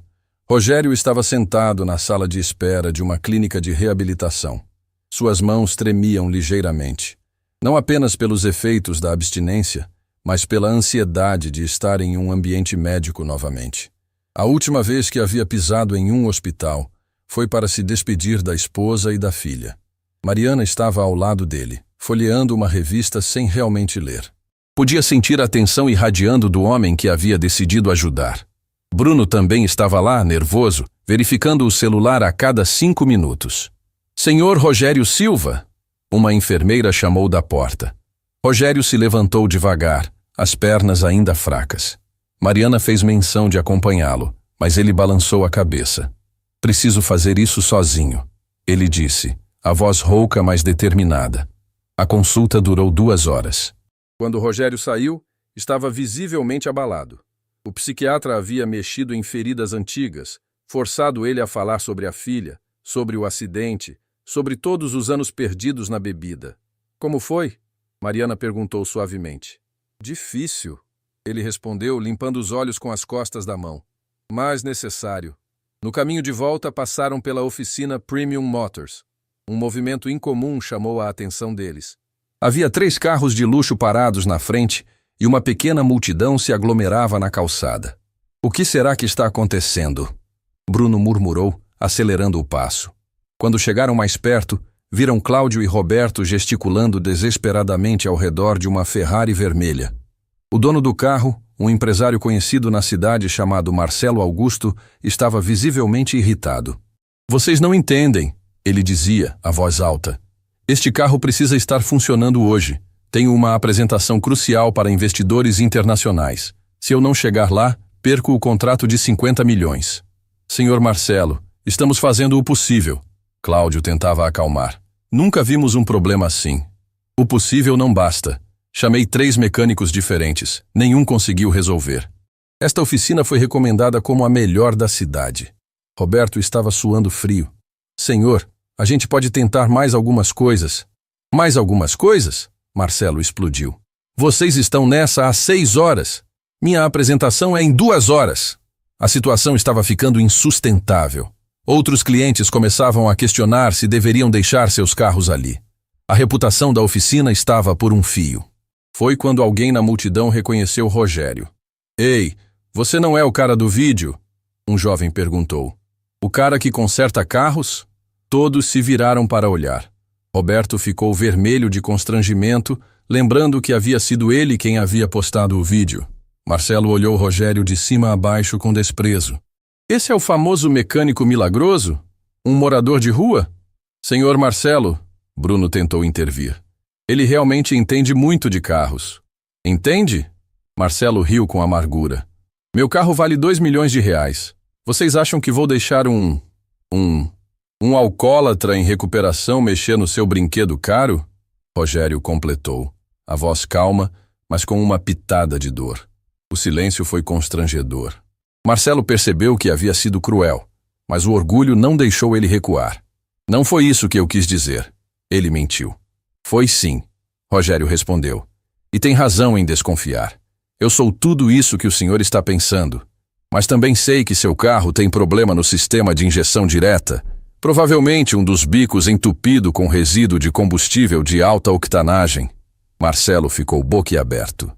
Rogério estava sentado na sala de espera de uma clínica de reabilitação. Suas mãos tremiam ligeiramente, não apenas pelos efeitos da abstinência, mas pela ansiedade de estar em um ambiente médico novamente. A última vez que havia pisado em um hospital foi para se despedir da esposa e da filha. Mariana estava ao lado dele, folheando uma revista sem realmente ler. Podia sentir a tensão irradiando do homem que havia decidido ajudar. Bruno também estava lá, nervoso, verificando o celular a cada 5 minutos. Senhor Rogério Silva? Uma enfermeira chamou da porta. Rogério se levantou devagar, as pernas ainda fracas. Mariana fez menção de acompanhá-lo, mas ele balançou a cabeça. Preciso fazer isso sozinho, ele disse, a voz rouca mas determinada. A consulta durou 2 horas. Quando Rogério saiu, estava visivelmente abalado. O psiquiatra havia mexido em feridas antigas, forçado ele a falar sobre a filha, sobre o acidente, sobre todos os anos perdidos na bebida. Como foi? Mariana perguntou suavemente. Difícil, ele respondeu, limpando os olhos com as costas da mão. Mas necessário. No caminho de volta, passaram pela oficina Premium Motors. Um movimento incomum chamou a atenção deles. Havia 3 carros de luxo parados na frente e uma pequena multidão se aglomerava na calçada. O que será que está acontecendo? Bruno murmurou, acelerando o passo. Quando chegaram mais perto, viram Cláudio e Roberto gesticulando desesperadamente ao redor de uma Ferrari vermelha. O dono do carro, um empresário conhecido na cidade chamado Marcelo Augusto, estava visivelmente irritado. Vocês não entendem, ele dizia, a voz alta. Este carro precisa estar funcionando hoje. Tenho uma apresentação crucial para investidores internacionais. Se eu não chegar lá, perco o contrato de 50 milhões. Senhor Marcelo, estamos fazendo o possível. Cláudio tentava acalmar. Nunca vimos um problema assim. O possível não basta. Chamei 3 mecânicos diferentes. Nenhum conseguiu resolver. Esta oficina foi recomendada como a melhor da cidade. Roberto estava suando frio. Senhor, a gente pode tentar mais algumas coisas. Mais algumas coisas? Marcelo explodiu. Vocês estão nessa há 6 horas. Minha apresentação é em 2 horas. A situação estava ficando insustentável. Outros clientes começavam a questionar se deveriam deixar seus carros ali. A reputação da oficina estava por um fio. Foi quando alguém na multidão reconheceu Rogério. Ei, você não é o cara do vídeo? Um jovem perguntou. O cara que conserta carros? Todos se viraram para olhar. Roberto ficou vermelho de constrangimento, lembrando que havia sido ele quem havia postado o vídeo. Marcelo olhou Rogério de cima a baixo com desprezo. Esse é o famoso mecânico milagroso? Um morador de rua? Senhor Marcelo, Bruno tentou intervir. Ele realmente entende muito de carros. Entende? Marcelo riu com amargura. Meu carro vale 2 milhões de reais. Vocês acham que vou deixar um alcoólatra em recuperação mexer no seu brinquedo caro? Rogério completou, a voz calma, mas com uma pitada de dor. O silêncio foi constrangedor. Marcelo percebeu que havia sido cruel, mas o orgulho não deixou ele recuar. Não foi isso que eu quis dizer. Ele mentiu. Foi sim, Rogério respondeu. E tem razão em desconfiar. Eu sou tudo isso que o senhor está pensando. Mas também sei que seu carro tem problema no sistema de injeção direta. Provavelmente um dos bicos entupido com resíduo de combustível de alta octanagem. Marcelo ficou boquiaberto.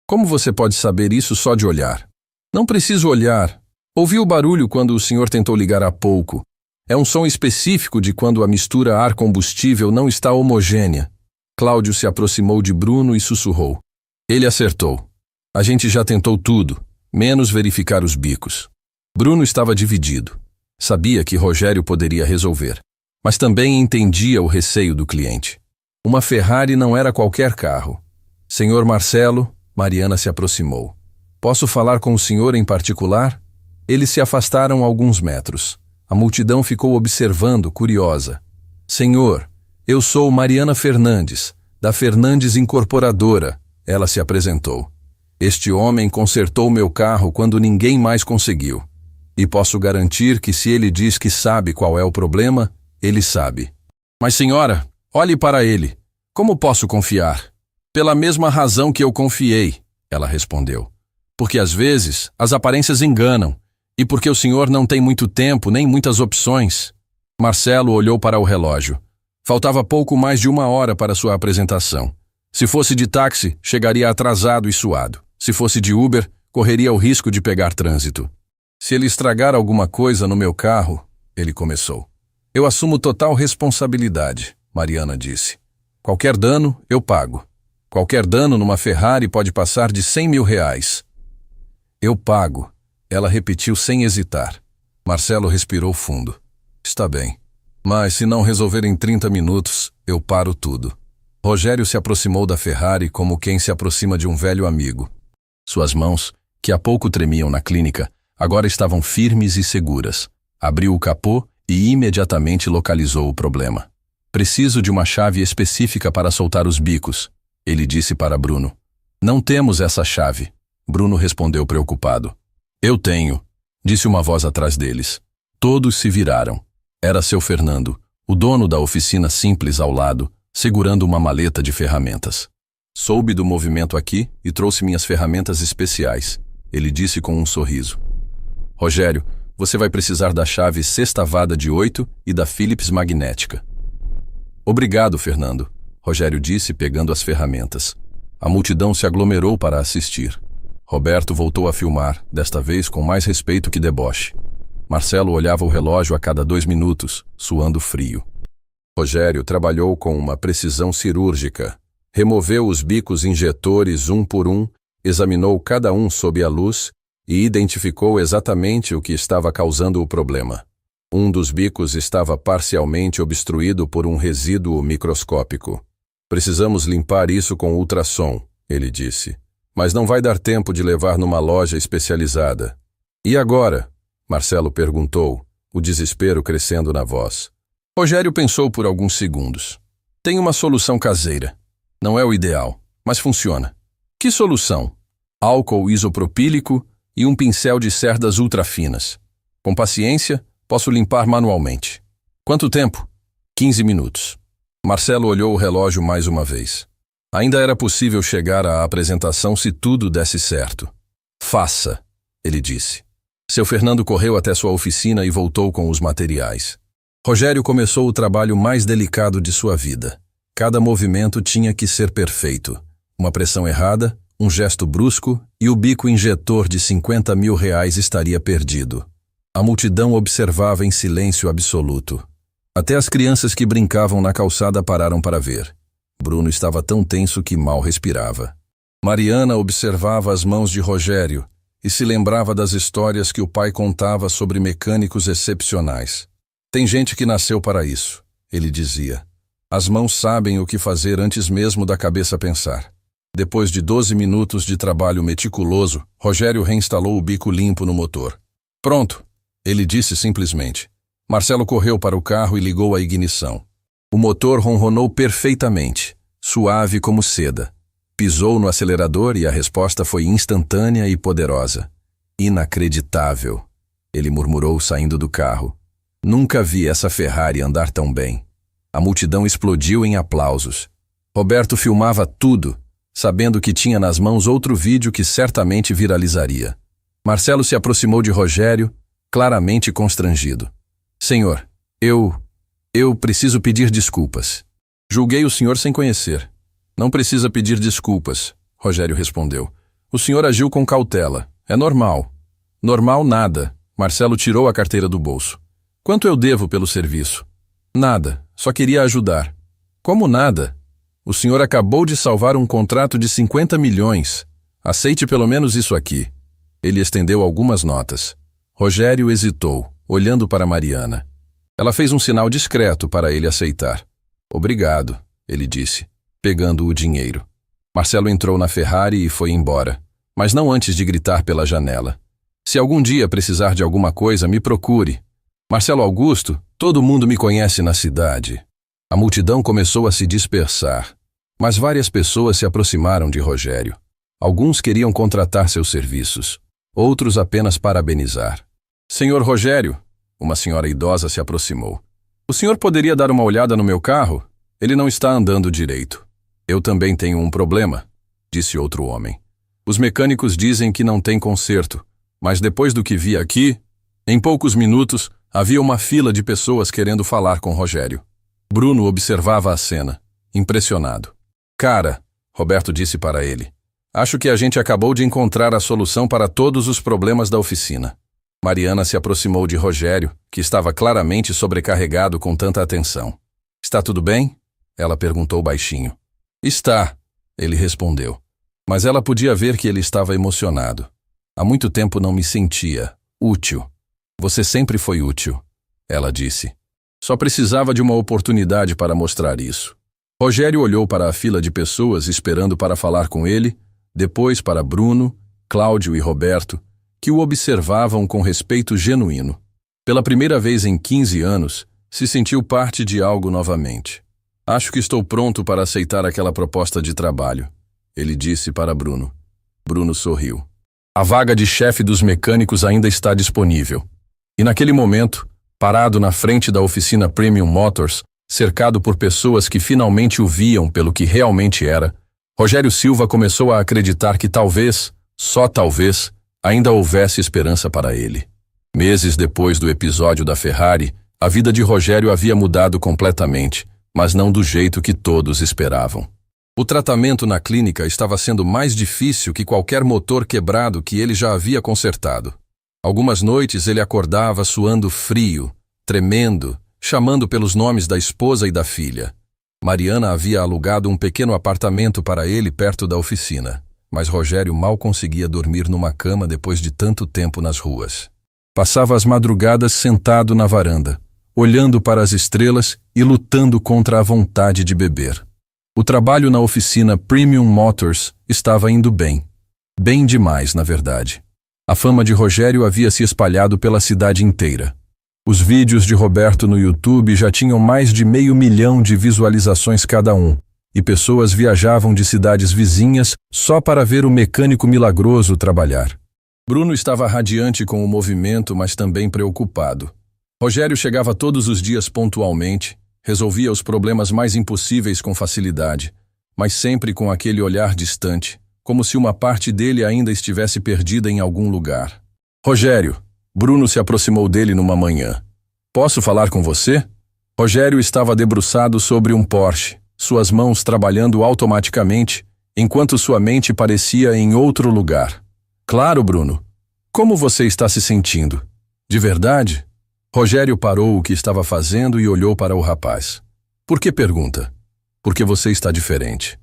Como você pode saber isso só de olhar? Não preciso olhar. Ouvi o barulho quando o senhor tentou ligar há pouco. É um som específico de quando a mistura ar-combustível não está homogênea. Cláudio se aproximou de Bruno e sussurrou. Ele acertou. A gente já tentou tudo, menos verificar os bicos. Bruno estava dividido. Sabia que Rogério poderia resolver, mas também entendia o receio do cliente. Uma Ferrari não era qualquer carro. Senhor Marcelo, Mariana se aproximou. Posso falar com o senhor em particular? Eles se afastaram alguns metros. A multidão ficou observando, curiosa. Senhor, eu sou Mariana Fernandes, da Fernandes Incorporadora, ela se apresentou. Este homem consertou meu carro quando ninguém mais conseguiu. E posso garantir que se ele diz que sabe qual é o problema, ele sabe. Mas senhora, olhe para ele. Como posso confiar? Pela mesma razão que eu confiei, ela respondeu. Porque às vezes as aparências enganam, e porque o senhor não tem muito tempo nem muitas opções. Marcelo olhou para o relógio. Faltava pouco mais de 1 hora para sua apresentação. Se fosse de táxi, chegaria atrasado e suado. Se fosse de Uber, correria o risco de pegar trânsito. Se ele estragar alguma coisa no meu carro, ele começou. Eu assumo total responsabilidade, Mariana disse. Qualquer dano, eu pago. Qualquer dano numa Ferrari pode passar de 100 mil reais. Eu pago, ela repetiu sem hesitar. Marcelo respirou fundo. Está bem. Mas se não resolver em 30 minutos, eu paro tudo. Rogério se aproximou da Ferrari como quem se aproxima de um velho amigo. Suas mãos, que há pouco tremiam na clínica, agora estavam firmes e seguras. Abriu o capô e imediatamente localizou o problema. Preciso de uma chave específica para soltar os bicos, ele disse para Bruno. Não temos essa chave, Bruno respondeu preocupado. Eu tenho, disse uma voz atrás deles. Todos se viraram. Era seu Fernando, O dono da oficina simples ao lado, segurando uma maleta de ferramentas. Soube do movimento aqui e trouxe minhas ferramentas especiais, ele disse com um sorriso. Rogério, você vai precisar da chave sextavada de 8 e da Phillips magnética. Obrigado, Fernando, Rogério disse pegando as ferramentas. A multidão se aglomerou para assistir. Roberto voltou a filmar, desta vez com mais respeito que deboche. Marcelo olhava o relógio a cada 2 minutos, suando frio. Rogério trabalhou com uma precisão cirúrgica. Removeu os bicos injetores um por um, examinou cada um sob a luz e identificou exatamente o que estava causando o problema. Um dos bicos estava parcialmente obstruído por um resíduo microscópico. Precisamos limpar isso com ultrassom, ele disse. Mas não vai dar tempo de levar numa loja especializada. E agora? Marcelo perguntou, o desespero crescendo na voz. Rogério pensou por alguns segundos. Tem uma solução caseira. Não é o ideal, mas funciona. Que solução? Álcool isopropílico e um pincel de cerdas ultrafinas. Com paciência, posso limpar manualmente. Quanto tempo? 15 minutos. Marcelo olhou o relógio mais uma vez. Ainda era possível chegar à apresentação se tudo desse certo. Faça, ele disse. Seu Fernando correu até sua oficina e voltou com os materiais. Rogério começou o trabalho mais delicado de sua vida. Cada movimento tinha que ser perfeito. Uma pressão errada, um gesto brusco e o bico injetor de 50 mil reais estaria perdido. A multidão observava em silêncio absoluto. Até as crianças que brincavam na calçada pararam para ver. Bruno estava tão tenso que mal respirava. Mariana observava as mãos de Rogério e se lembrava das histórias que o pai contava sobre mecânicos excepcionais. Tem gente que nasceu para isso, ele dizia. As mãos sabem o que fazer antes mesmo da cabeça pensar. Depois de 12 minutos de trabalho meticuloso, Rogério reinstalou o bico limpo no motor. Pronto, ele disse simplesmente. Marcelo correu para o carro e ligou a ignição. O motor ronronou perfeitamente, suave como seda. Pisou no acelerador e a resposta foi instantânea e poderosa. Inacreditável, ele murmurou saindo do carro. Nunca vi essa Ferrari andar tão bem. A multidão explodiu em aplausos. Roberto filmava tudo, sabendo que tinha nas mãos outro vídeo que certamente viralizaria. Marcelo se aproximou de Rogério, claramente constrangido. Senhor, eu preciso pedir desculpas. Julguei o senhor sem conhecer. Não precisa pedir desculpas, Rogério respondeu. O senhor agiu com cautela. É normal. Normal nada. Marcelo tirou a carteira do bolso. Quanto eu devo pelo serviço? Nada. Só queria ajudar. Como nada? O senhor acabou de salvar um contrato de 50 milhões. Aceite pelo menos isso aqui. Ele estendeu algumas notas. Rogério hesitou, olhando para Mariana. Ela fez um sinal discreto para ele aceitar. Obrigado, ele disse, pegando o dinheiro. Marcelo entrou na Ferrari e foi embora, mas não antes de gritar pela janela. Se algum dia precisar de alguma coisa, me procure. Marcelo Augusto, todo mundo me conhece na cidade. A multidão começou a se dispersar, mas várias pessoas se aproximaram de Rogério. Alguns queriam contratar seus serviços, outros apenas parabenizar. Senhor Rogério, uma senhora idosa se aproximou. O senhor poderia dar uma olhada no meu carro? Ele não está andando direito. Eu também tenho um problema, disse outro homem. Os mecânicos dizem que não tem conserto, mas depois do que vi aqui, em poucos minutos, havia uma fila de pessoas querendo falar com Rogério. Bruno observava a cena, impressionado. Cara, Roberto disse para ele, acho que a gente acabou de encontrar a solução para todos os problemas da oficina. Mariana se aproximou de Rogério, que estava claramente sobrecarregado com tanta atenção. Está tudo bem? Ela perguntou baixinho. Está, ele respondeu. Mas ela podia ver que ele estava emocionado. Há muito tempo não me sentia útil. Você sempre foi útil, ela disse. Só precisava de uma oportunidade para mostrar isso. Rogério olhou para a fila de pessoas esperando para falar com ele, depois para Bruno, Cláudio e Roberto, que o observavam com respeito genuíno. Pela primeira vez em 15 anos, se sentiu parte de algo novamente. Acho que estou pronto para aceitar aquela proposta de trabalho, ele disse para Bruno. Bruno sorriu. A vaga de chefe dos mecânicos ainda está disponível. E naquele momento, Parado na frente da oficina Premium Motors, cercado por pessoas que finalmente o viam pelo que realmente era, Rogério Silva começou a acreditar que talvez, só talvez, ainda houvesse esperança para ele. Meses depois do episódio da Ferrari, a vida de Rogério havia mudado completamente, mas não do jeito que todos esperavam. O tratamento na clínica estava sendo mais difícil que qualquer motor quebrado que ele já havia consertado. Algumas noites ele acordava suando frio, tremendo, chamando pelos nomes da esposa e da filha. Mariana havia alugado um pequeno apartamento para ele perto da oficina, mas Rogério mal conseguia dormir numa cama depois de tanto tempo nas ruas. Passava as madrugadas sentado na varanda, olhando para as estrelas e lutando contra a vontade de beber. O trabalho na oficina Premium Motors estava indo bem. Bem demais, na verdade. A fama de Rogério havia se espalhado pela cidade inteira. Os vídeos de Roberto no YouTube já tinham mais de 500 mil de visualizações cada um, e pessoas viajavam de cidades vizinhas só para ver o mecânico milagroso trabalhar. Bruno estava radiante com o movimento, mas também preocupado. Rogério chegava todos os dias pontualmente, resolvia os problemas mais impossíveis com facilidade, mas sempre com aquele olhar distante, como se uma parte dele ainda estivesse perdida em algum lugar. Rogério, Bruno se aproximou dele numa manhã. Posso falar com você? Rogério estava debruçado sobre um Porsche, suas mãos trabalhando automaticamente, enquanto sua mente parecia em outro lugar. Claro, Bruno. Como você está se sentindo? De verdade? Rogério parou o que estava fazendo e olhou para o rapaz. Por que pergunta? Porque você está diferente.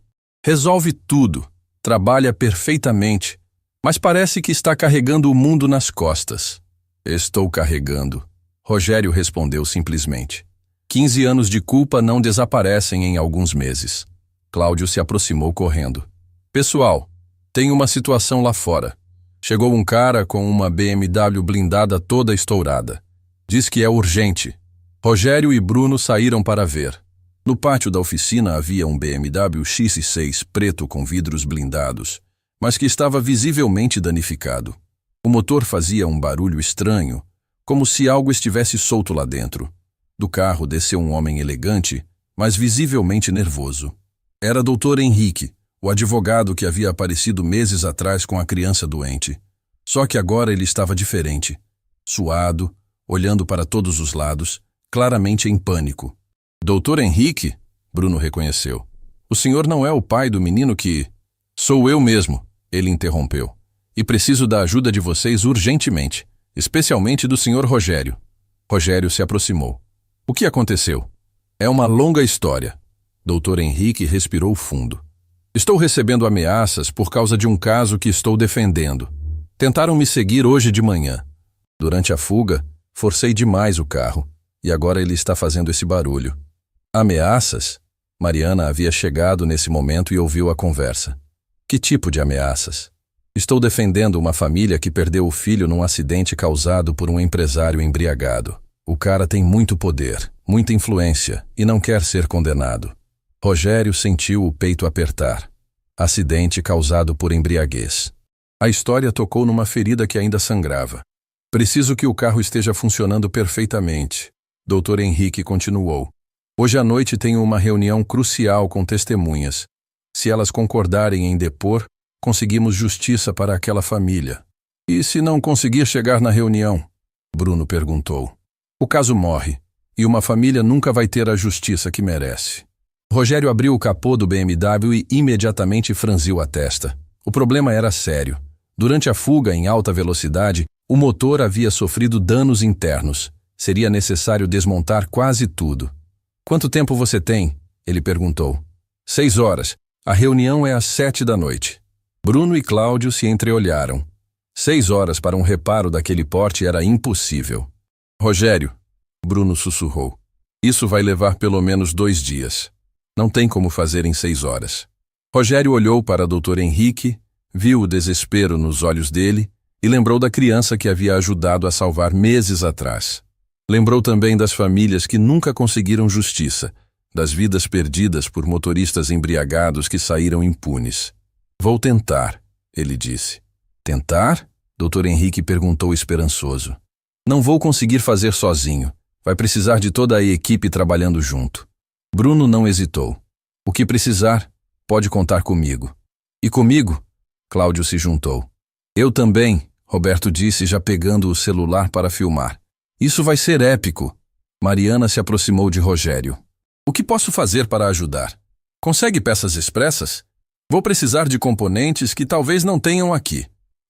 Resolve tudo, trabalha perfeitamente, mas parece que está carregando o mundo nas costas. Estou carregando. Rogério respondeu simplesmente. 15 anos de culpa não desaparecem em alguns meses. Cláudio se aproximou correndo. Pessoal, tem uma situação lá fora. Chegou um cara com uma BMW blindada toda estourada. Diz que é urgente. Rogério e Bruno saíram para ver. No pátio da oficina havia um BMW X6 preto com vidros blindados, mas que estava visivelmente danificado. O motor fazia um barulho estranho, como se algo estivesse solto lá dentro. Do carro desceu um homem elegante, mas visivelmente nervoso. Era Dr. Henrique, o advogado que havia aparecido meses atrás com a criança doente. Só que agora ele estava diferente, suado, olhando para todos os lados, claramente em pânico. Dr. Henrique? Bruno reconheceu. O senhor não é o pai do menino que... Sou eu mesmo, ele interrompeu. E preciso da ajuda de vocês urgentemente, especialmente do senhor Rogério. Rogério se aproximou. O que aconteceu? É uma longa história. Dr. Henrique respirou fundo. Estou recebendo ameaças por causa de um caso que estou defendendo. Tentaram me seguir hoje de manhã. Durante a fuga, forcei demais o carro, e agora ele está fazendo esse barulho. Ameaças? Mariana havia chegado nesse momento e ouviu a conversa. Que tipo de ameaças? Estou defendendo uma família que perdeu o filho num acidente causado por um empresário embriagado. O cara tem muito poder, muita influência e não quer ser condenado. Rogério sentiu o peito apertar. Acidente causado por embriaguez. A história tocou numa ferida que ainda sangrava. Preciso que o carro esteja funcionando perfeitamente. Dr. Henrique continuou. Hoje à noite tenho uma reunião crucial com testemunhas. Se elas concordarem em depor, conseguimos justiça para aquela família. E se não conseguir chegar na reunião? Bruno perguntou. O caso morre, e uma família nunca vai ter a justiça que merece. Rogério abriu o capô do BMW e imediatamente franziu a testa. O problema era sério. Durante a fuga em alta velocidade, o motor havia sofrido danos internos. Seria necessário desmontar quase tudo. Quanto tempo você tem? Ele perguntou. 6 horas. A reunião é às 7 da noite. Bruno e Cláudio se entreolharam. 6 horas para um reparo daquele porte era impossível. Rogério, Bruno sussurrou. Isso vai levar pelo menos 2 dias. Não tem como fazer em 6 horas. Rogério olhou para Dr. Henrique, viu o desespero nos olhos dele e lembrou da criança que havia ajudado a salvar meses atrás. Lembrou também das famílias que nunca conseguiram justiça, das vidas perdidas por motoristas embriagados que saíram impunes. Vou tentar, ele disse. Tentar? Dr. Henrique perguntou esperançoso. Não vou conseguir fazer sozinho. Vai precisar de toda a equipe trabalhando junto. Bruno não hesitou. O que precisar, pode contar comigo. E comigo? Cláudio se juntou. Eu também, Roberto disse, já pegando o celular para filmar. Isso vai ser épico. Mariana se aproximou de Rogério. O que posso fazer para ajudar? Consegue peças expressas? Vou precisar de componentes que talvez não tenham aqui.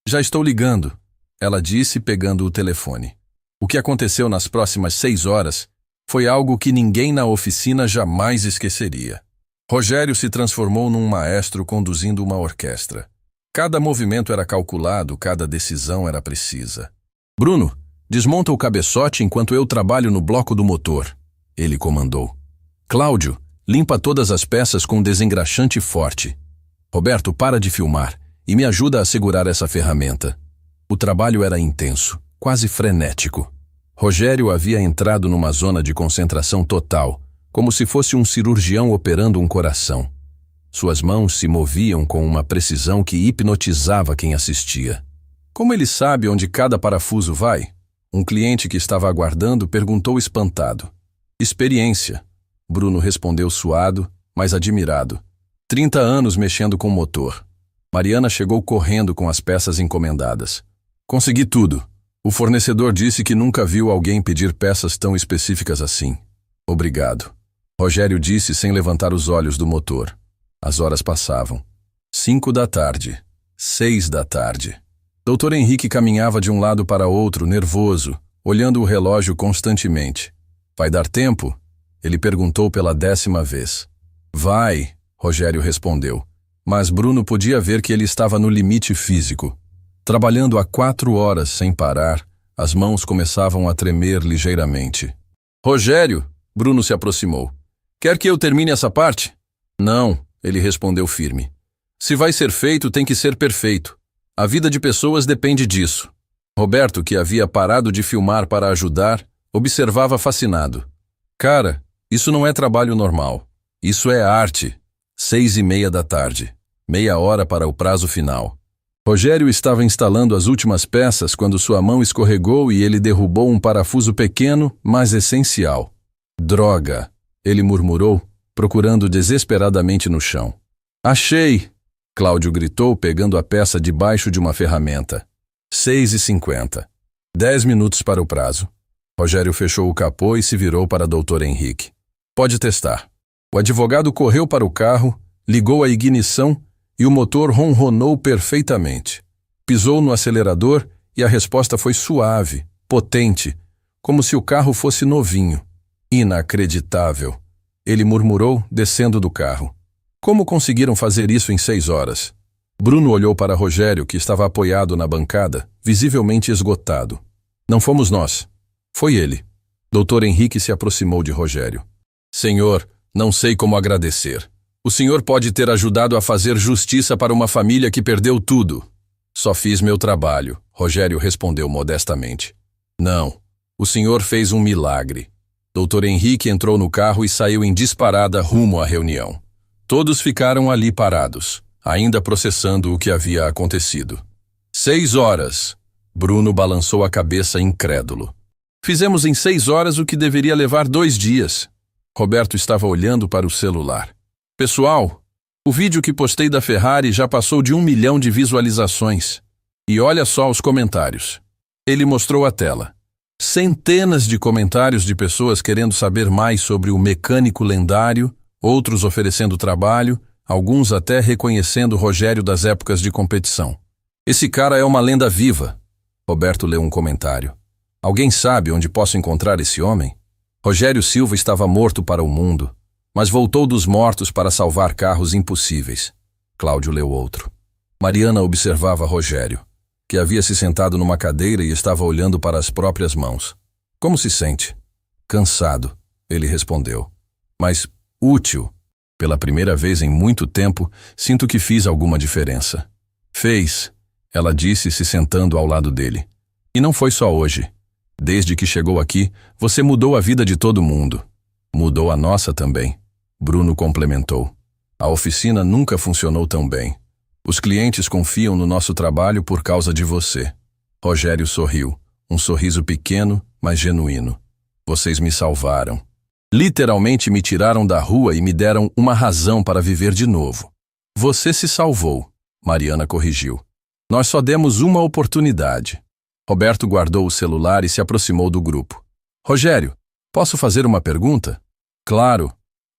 Já estou ligando, ela disse, pegando o telefone. O que aconteceu nas próximas 6 horas foi algo que ninguém na oficina jamais esqueceria. Rogério se transformou num maestro conduzindo uma orquestra. Cada movimento era calculado, cada decisão era precisa. Bruno, desmonta o cabeçote enquanto eu trabalho no bloco do motor, ele comandou. Cláudio, limpa todas as peças com desengraxante forte. Roberto, para de filmar e me ajuda a segurar essa ferramenta. O trabalho era intenso, quase frenético. Rogério havia entrado numa zona de concentração total, como se fosse um cirurgião operando um coração. Suas mãos se moviam com uma precisão que hipnotizava quem assistia. Como ele sabe onde cada parafuso vai? Um cliente que estava aguardando perguntou espantado. Experiência. Bruno respondeu suado, mas admirado. 30 anos mexendo com motor. Mariana chegou correndo com as peças encomendadas. Consegui tudo. O fornecedor disse que nunca viu alguém pedir peças tão específicas assim. Obrigado. Rogério disse sem levantar os olhos do motor. As horas passavam. 5 da tarde. 6 da tarde. Dr. Henrique caminhava de um lado para outro, nervoso, olhando o relógio constantemente. Vai dar tempo? Ele perguntou pela 10ª vez. Vai, Rogério respondeu. Mas Bruno podia ver que ele estava no limite físico. Trabalhando há 4 horas sem parar, as mãos começavam a tremer ligeiramente. Rogério, Bruno se aproximou. Quer que eu termine essa parte? Não, ele respondeu firme. Se vai ser feito, tem que ser perfeito. A vida de pessoas depende disso. Roberto, que havia parado de filmar para ajudar, observava fascinado. Cara, isso não é trabalho normal. Isso é arte. 6:30 da tarde. Meia hora para o prazo final. Rogério estava instalando as últimas peças quando sua mão escorregou e ele derrubou um parafuso pequeno, mas essencial. Droga, ele murmurou, procurando desesperadamente no chão. Achei! Cláudio gritou, pegando a peça debaixo de uma ferramenta. 6:50. 10 minutos para o prazo. Rogério fechou o capô e se virou para Dr. Henrique. Pode testar. O advogado correu para o carro, ligou a ignição e o motor ronronou perfeitamente. Pisou no acelerador e a resposta foi suave, potente, como se o carro fosse novinho. Inacreditável, ele murmurou, descendo do carro. Como conseguiram fazer isso em 6 horas? Bruno olhou para Rogério, que estava apoiado na bancada, visivelmente esgotado. Não fomos nós. Foi ele. Dr. Henrique se aproximou de Rogério. Senhor, não sei como agradecer. O senhor pode ter ajudado a fazer justiça para uma família que perdeu tudo. Só fiz meu trabalho, Rogério respondeu modestamente. Não, o senhor fez um milagre. Dr. Henrique entrou no carro e saiu em disparada rumo à reunião. Todos ficaram ali parados, ainda processando o que havia acontecido. 6 horas. Bruno balançou a cabeça incrédulo. Fizemos em 6 horas o que deveria levar 2 dias. Roberto estava olhando para o celular. Pessoal, o vídeo que postei da Ferrari já passou de 1 milhão de visualizações. E olha só os comentários. Ele mostrou a tela. Centenas de comentários de pessoas querendo saber mais sobre o mecânico lendário, outros oferecendo trabalho, alguns até reconhecendo Rogério das épocas de competição. Esse cara é uma lenda viva. Roberto leu um comentário. Alguém sabe onde posso encontrar esse homem? Rogério Silva estava morto para o mundo, mas voltou dos mortos para salvar carros impossíveis. Cláudio leu outro. Mariana observava Rogério, que havia se sentado numa cadeira e estava olhando para as próprias mãos. Como se sente? Cansado, ele respondeu. Mas útil. Pela primeira vez em muito tempo, sinto que fiz alguma diferença. Fez, ela disse, se sentando ao lado dele. E não foi só hoje. Desde que chegou aqui, você mudou a vida de todo mundo. Mudou a nossa também. Bruno complementou. A oficina nunca funcionou tão bem. Os clientes confiam no nosso trabalho por causa de você. Rogério sorriu, um sorriso pequeno, mas genuíno. Vocês me salvaram. Literalmente me tiraram da rua e me deram uma razão para viver de novo. Você se salvou, Mariana corrigiu. Nós só demos uma oportunidade. Roberto guardou o celular e se aproximou do grupo. Rogério, posso fazer uma pergunta? Claro.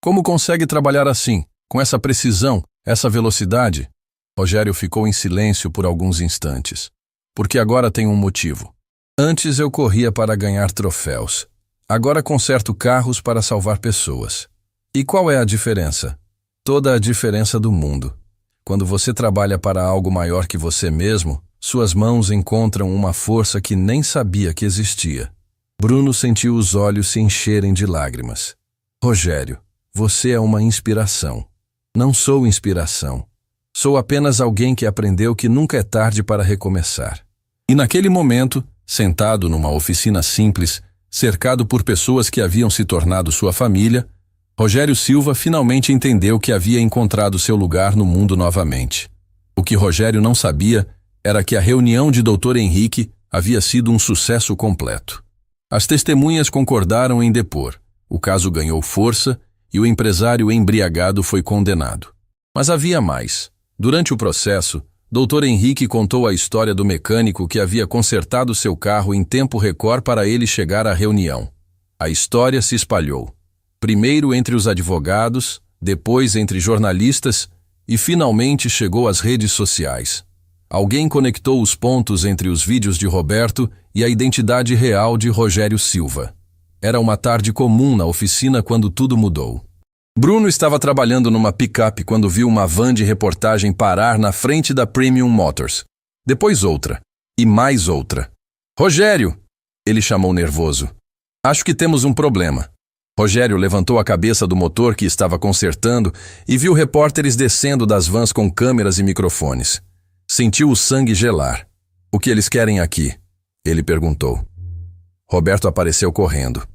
Como consegue trabalhar assim, com essa precisão, essa velocidade? Rogério ficou em silêncio por alguns instantes. Porque agora tem um motivo. Antes eu corria para ganhar troféus. Agora conserto carros para salvar pessoas. E qual é a diferença? Toda a diferença do mundo. Quando você trabalha para algo maior que você mesmo, suas mãos encontram uma força que nem sabia que existia. Bruno sentiu os olhos se encherem de lágrimas. Rogério, você é uma inspiração. Não sou inspiração. Sou apenas alguém que aprendeu que nunca é tarde para recomeçar. E naquele momento, sentado numa oficina simples, cercado por pessoas que haviam se tornado sua família, Rogério Silva finalmente entendeu que havia encontrado seu lugar no mundo novamente. O que Rogério não sabia era que a reunião de Dr. Henrique havia sido um sucesso completo. As testemunhas concordaram em depor, o caso ganhou força e o empresário embriagado foi condenado. Mas havia mais. Durante o processo, Dr. Henrique contou a história do mecânico que havia consertado seu carro em tempo recorde para ele chegar à reunião. A história se espalhou. Primeiro entre os advogados, depois entre jornalistas e finalmente chegou às redes sociais. Alguém conectou os pontos entre os vídeos de Roberto e a identidade real de Rogério Silva. Era uma tarde comum na oficina quando tudo mudou. Bruno estava trabalhando numa picape quando viu uma van de reportagem parar na frente da Premium Motors. Depois outra. E mais outra. Rogério! Ele chamou nervoso. Acho que temos um problema. Rogério levantou a cabeça do motor que estava consertando e viu repórteres descendo das vans com câmeras e microfones. Sentiu o sangue gelar. O que eles querem aqui? Ele perguntou. Roberto apareceu correndo.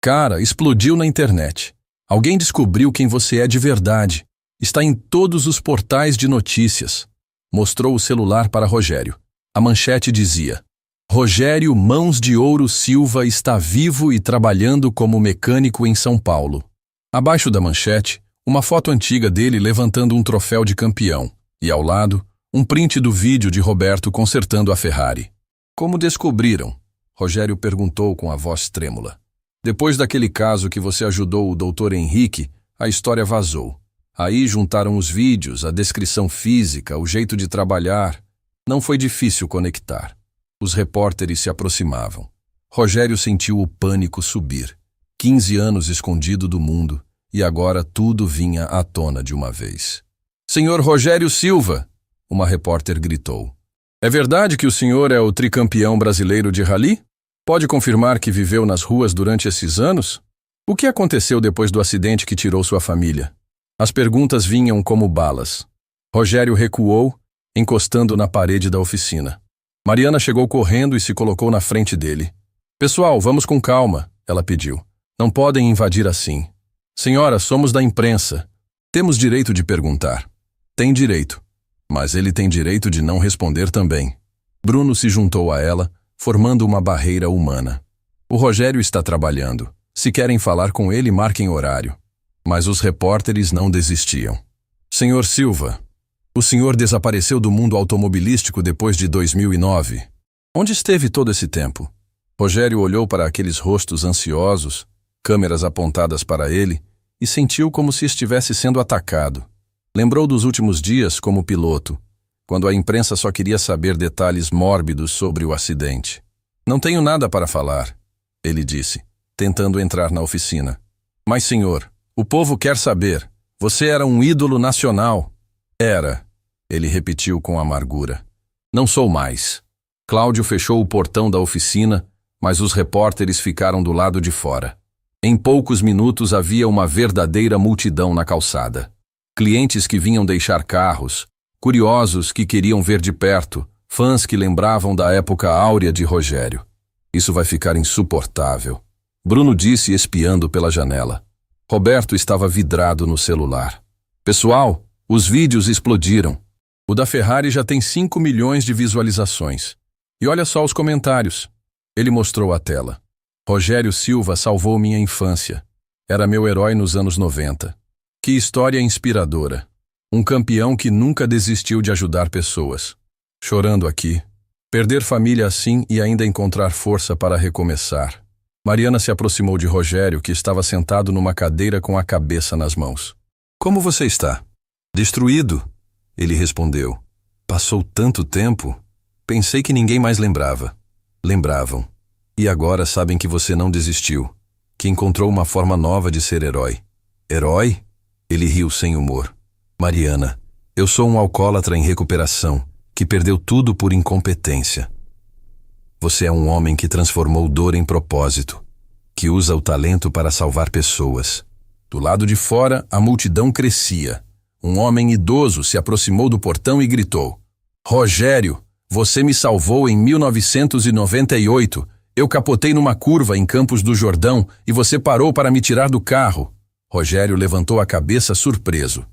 Cara, explodiu na internet. Alguém descobriu quem você é de verdade. Está em todos os portais de notícias. Mostrou o celular para Rogério. A manchete dizia: Rogério Mãos de Ouro Silva está vivo e trabalhando como mecânico em São Paulo. Abaixo da manchete, uma foto antiga dele levantando um troféu de campeão. E ao lado, um print do vídeo de Roberto consertando a Ferrari. Como descobriram? Rogério perguntou com a voz trêmula. Depois daquele caso que você ajudou o Dr. Henrique, a história vazou. Aí juntaram os vídeos, a descrição física, o jeito de trabalhar. Não foi difícil conectar. Os repórteres se aproximavam. Rogério sentiu o pânico subir. 15 anos escondido do mundo, e agora tudo vinha à tona de uma vez. Senhor Rogério Silva! Uma repórter gritou. É verdade que o senhor é o tricampeão brasileiro de rally? Pode confirmar que viveu nas ruas durante esses anos? O que aconteceu depois do acidente que tirou sua família? As perguntas vinham como balas. Rogério recuou, encostando na parede da oficina. Mariana chegou correndo e se colocou na frente dele. Pessoal, vamos com calma, ela pediu. Não podem invadir assim. Senhora, somos da imprensa. Temos direito de perguntar. Tem direito. Mas ele tem direito de não responder também. Bruno se juntou a ela, formando uma barreira humana. O Rogério está trabalhando. Se querem falar com ele, marquem horário. Mas os repórteres não desistiam. Senhor Silva, o senhor desapareceu do mundo automobilístico depois de 2009. Onde esteve todo esse tempo? Rogério olhou para aqueles rostos ansiosos, câmeras apontadas para ele, e sentiu como se estivesse sendo atacado. Lembrou dos últimos dias como piloto, quando a imprensa só queria saber detalhes mórbidos sobre o acidente. Não tenho nada para falar, ele disse, tentando entrar na oficina. Mas, senhor, o povo quer saber. Você era um ídolo nacional. Era, ele repetiu com amargura. Não sou mais. Cláudio fechou o portão da oficina, mas os repórteres ficaram do lado de fora. Em poucos minutos havia uma verdadeira multidão na calçada. Clientes que vinham deixar carros, curiosos que queriam ver de perto, fãs que lembravam da época áurea de Rogério. Isso vai ficar insuportável, Bruno disse espiando pela janela. Roberto estava vidrado no celular. Pessoal, os vídeos explodiram. O da Ferrari já tem 5 milhões de visualizações. E olha só os comentários. Ele mostrou a tela. Rogério Silva salvou minha infância. Era meu herói nos anos 90. Que história inspiradora. Um campeão que nunca desistiu de ajudar pessoas. Chorando aqui. Perder família assim e ainda encontrar força para recomeçar. Mariana se aproximou de Rogério, que estava sentado numa cadeira com a cabeça nas mãos. Como você está? Destruído, ele respondeu. Passou tanto tempo. Pensei que ninguém mais lembrava. Lembravam. E agora sabem que você não desistiu. Que encontrou uma forma nova de ser herói. Herói? Ele riu sem humor. Mariana, eu sou um alcoólatra em recuperação, que perdeu tudo por incompetência. Você é um homem que transformou dor em propósito, que usa o talento para salvar pessoas. Do lado de fora, a multidão crescia. Um homem idoso se aproximou do portão e gritou: Rogério, você me salvou em 1998. Eu capotei numa curva em Campos do Jordão e você parou para me tirar do carro. Rogério levantou a cabeça surpreso.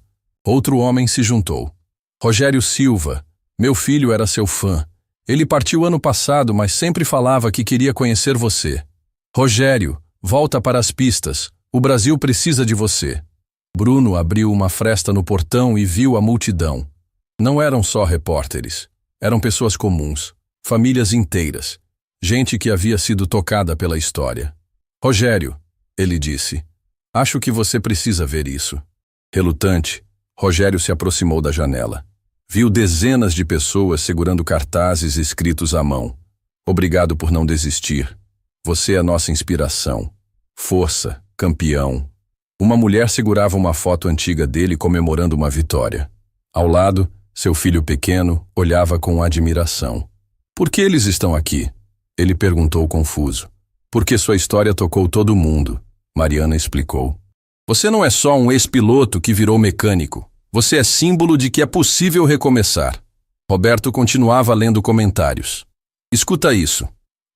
Outro homem se juntou. Rogério Silva, meu filho era seu fã. Ele partiu ano passado, mas sempre falava que queria conhecer você. Rogério, volta para as pistas. O Brasil precisa de você. Bruno abriu uma fresta no portão e viu a multidão. Não eram só repórteres. Eram pessoas comuns, famílias inteiras. Gente que havia sido tocada pela história. Rogério, ele disse, acho que você precisa ver isso. Relutante, Rogério se aproximou da janela. Viu dezenas de pessoas segurando cartazes escritos à mão. Obrigado por não desistir. Você é nossa inspiração. Força, campeão. Uma mulher segurava uma foto antiga dele comemorando uma vitória. Ao lado, seu filho pequeno olhava com admiração. Por que eles estão aqui? Ele perguntou confuso. Porque sua história tocou todo mundo, Mariana explicou. Você não é só um ex-piloto que virou mecânico. Você é símbolo de que é possível recomeçar. Roberto continuava lendo comentários. Escuta isso.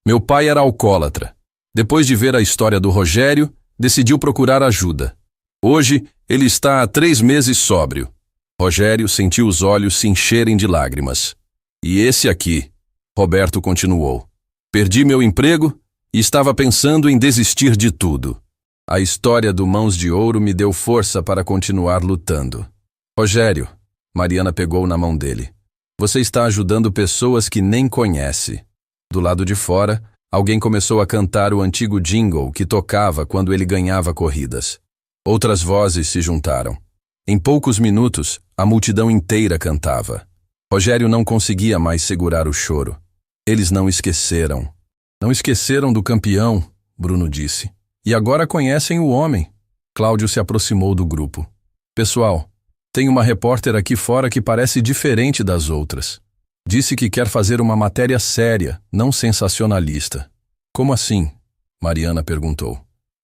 Meu pai era alcoólatra. Depois de ver a história do Rogério, decidiu procurar ajuda. Hoje, ele está há 3 meses sóbrio. Rogério sentiu os olhos se encherem de lágrimas. E esse aqui, Roberto continuou. Perdi meu emprego e estava pensando em desistir de tudo. A história do Mãos de Ouro me deu força para continuar lutando. Rogério, Mariana pegou na mão dele. Você está ajudando pessoas que nem conhece. Do lado de fora, alguém começou a cantar o antigo jingle que tocava quando ele ganhava corridas. Outras vozes se juntaram. Em poucos minutos, a multidão inteira cantava. Rogério não conseguia mais segurar o choro. Eles não esqueceram. Não esqueceram do campeão, Bruno disse. E agora conhecem o homem. Cláudio se aproximou do grupo. Pessoal, tem uma repórter aqui fora que parece diferente das outras. Disse que quer fazer uma matéria séria, não sensacionalista. Como assim? Mariana perguntou.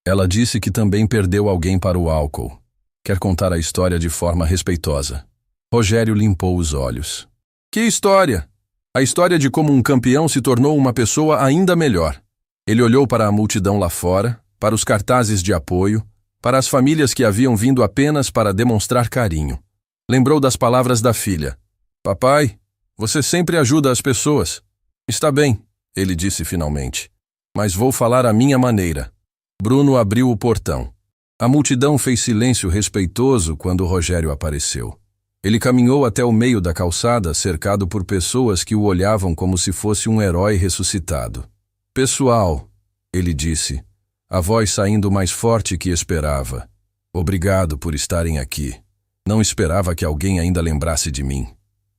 Ela disse que também perdeu alguém para o álcool. Quer contar a história de forma respeitosa. Rogério limpou os olhos. Que história? A história de como um campeão se tornou uma pessoa ainda melhor. Ele olhou para a multidão lá fora, para os cartazes de apoio, para as famílias que haviam vindo apenas para demonstrar carinho. Lembrou das palavras da filha. Papai, você sempre ajuda as pessoas. Está bem, ele disse finalmente. Mas vou falar à minha maneira. Bruno abriu o portão. A multidão fez silêncio respeitoso quando Rogério apareceu. Ele caminhou até o meio da calçada, cercado por pessoas que o olhavam como se fosse um herói ressuscitado. Pessoal, ele disse, a voz saindo mais forte que esperava. Obrigado por estarem aqui. Não esperava que alguém ainda lembrasse de mim.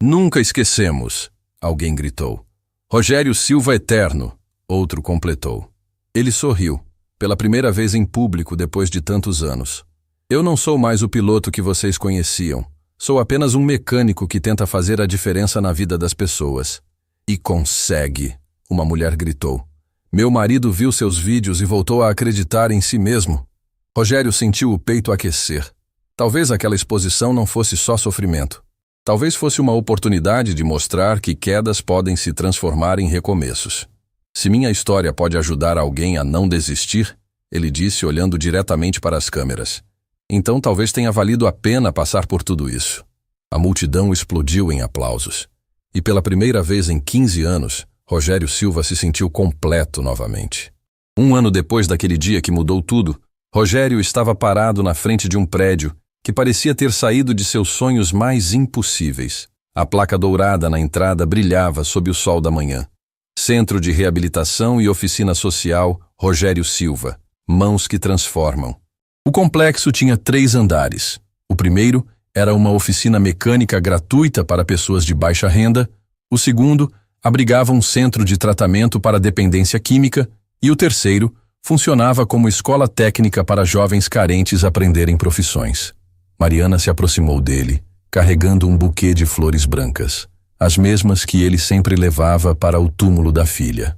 Nunca esquecemos, alguém gritou. Rogério Silva eterno, outro completou. Ele sorriu, pela primeira vez em público depois de tantos anos. Eu não sou mais o piloto que vocês conheciam. Sou apenas um mecânico que tenta fazer a diferença na vida das pessoas. E consegue, uma mulher gritou. Meu marido viu seus vídeos e voltou a acreditar em si mesmo. Rogério sentiu o peito aquecer. Talvez aquela exposição não fosse só sofrimento. Talvez fosse uma oportunidade de mostrar que quedas podem se transformar em recomeços. Se minha história pode ajudar alguém a não desistir, ele disse olhando diretamente para as câmeras. Então talvez tenha valido a pena passar por tudo isso. A multidão explodiu em aplausos. E pela primeira vez em 15 anos, Rogério Silva se sentiu completo novamente. Um ano depois daquele dia que mudou tudo, Rogério estava parado na frente de um prédio que parecia ter saído de seus sonhos mais impossíveis. A placa dourada na entrada brilhava sob o sol da manhã. Centro de Reabilitação e Oficina Social Rogério Silva. Mãos que transformam. O complexo tinha 3 andares. O primeiro era uma oficina mecânica gratuita para pessoas de baixa renda. O segundo abrigava um centro de tratamento para dependência química. E o terceiro funcionava como escola técnica para jovens carentes aprenderem profissões. Mariana se aproximou dele, carregando um buquê de flores brancas, as mesmas que ele sempre levava para o túmulo da filha.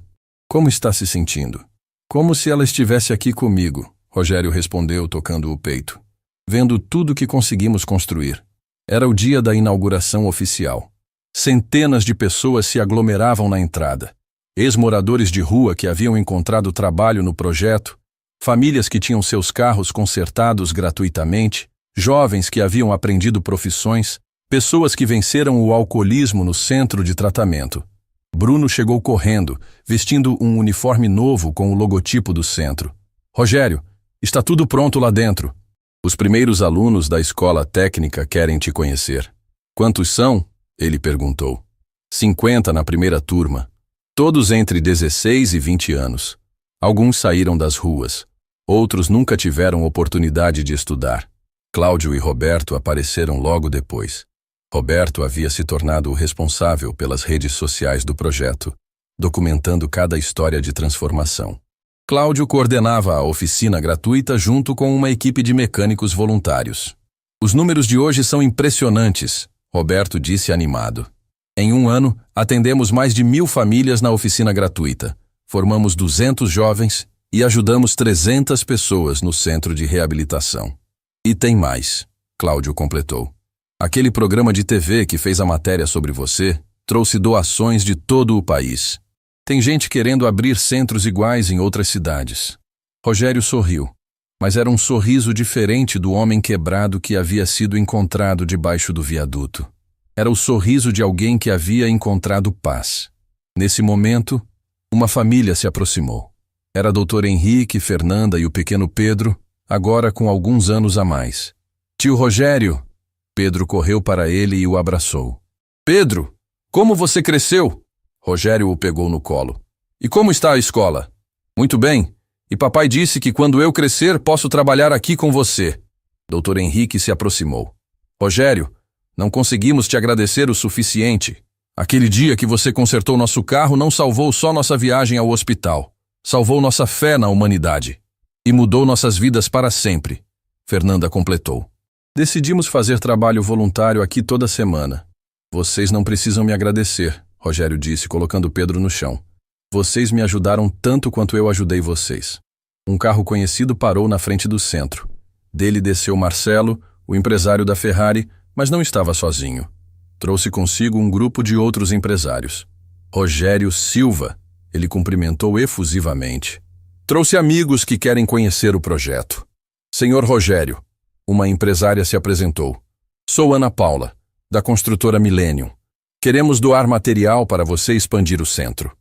Como está se sentindo? Como se ela estivesse aqui comigo, Rogério respondeu, tocando o peito. Vendo tudo que conseguimos construir. Era o dia da inauguração oficial. Centenas de pessoas se aglomeravam na entrada. Ex-moradores de rua que haviam encontrado trabalho no projeto, famílias que tinham seus carros consertados gratuitamente, jovens que haviam aprendido profissões, pessoas que venceram o alcoolismo no centro de tratamento. Bruno chegou correndo, vestindo um uniforme novo com o logotipo do centro. Rogério, está tudo pronto lá dentro. Os primeiros alunos da escola técnica querem te conhecer. Quantos são? Ele perguntou. 50 na primeira turma. Todos entre 16 e 20 anos. Alguns saíram das ruas. Outros nunca tiveram oportunidade de estudar. Cláudio e Roberto apareceram logo depois. Roberto havia se tornado o responsável pelas redes sociais do projeto, documentando cada história de transformação. Cláudio coordenava a oficina gratuita junto com uma equipe de mecânicos voluntários. Os números de hoje são impressionantes, Roberto disse animado. Em um ano, atendemos mais de 1000 famílias na oficina gratuita, formamos 200 jovens e ajudamos 300 pessoas no centro de reabilitação. E tem mais, Cláudio completou. Aquele programa de TV que fez a matéria sobre você trouxe doações de todo o país. Tem gente querendo abrir centros iguais em outras cidades. Rogério sorriu, mas era um sorriso diferente do homem quebrado que havia sido encontrado debaixo do viaduto. Era o sorriso de alguém que havia encontrado paz. Nesse momento, uma família se aproximou. Era Dr. Henrique, Fernanda e o pequeno Pedro, agora com alguns anos a mais. Tio Rogério! Pedro correu para ele e o abraçou. Pedro, como você cresceu? Rogério o pegou no colo. E como está a escola? Muito bem. E papai disse que quando eu crescer posso trabalhar aqui com você. Dr. Henrique se aproximou. Rogério, não conseguimos te agradecer o suficiente. Aquele dia que você consertou nosso carro não salvou só nossa viagem ao hospital. Salvou nossa fé na humanidade. E mudou nossas vidas para sempre. Fernanda completou. Decidimos fazer trabalho voluntário aqui toda semana. Vocês não precisam me agradecer, Rogério disse, colocando Pedro no chão. Vocês me ajudaram tanto quanto eu ajudei vocês. Um carro conhecido parou na frente do centro. Dele desceu Marcelo, o empresário da Ferrari, mas não estava sozinho. Trouxe consigo um grupo de outros empresários. Rogério Silva, ele cumprimentou efusivamente. Trouxe amigos que querem conhecer o projeto. Senhor Rogério, uma empresária se apresentou. Sou Ana Paula, da construtora Millennium. Queremos doar material para você expandir o centro.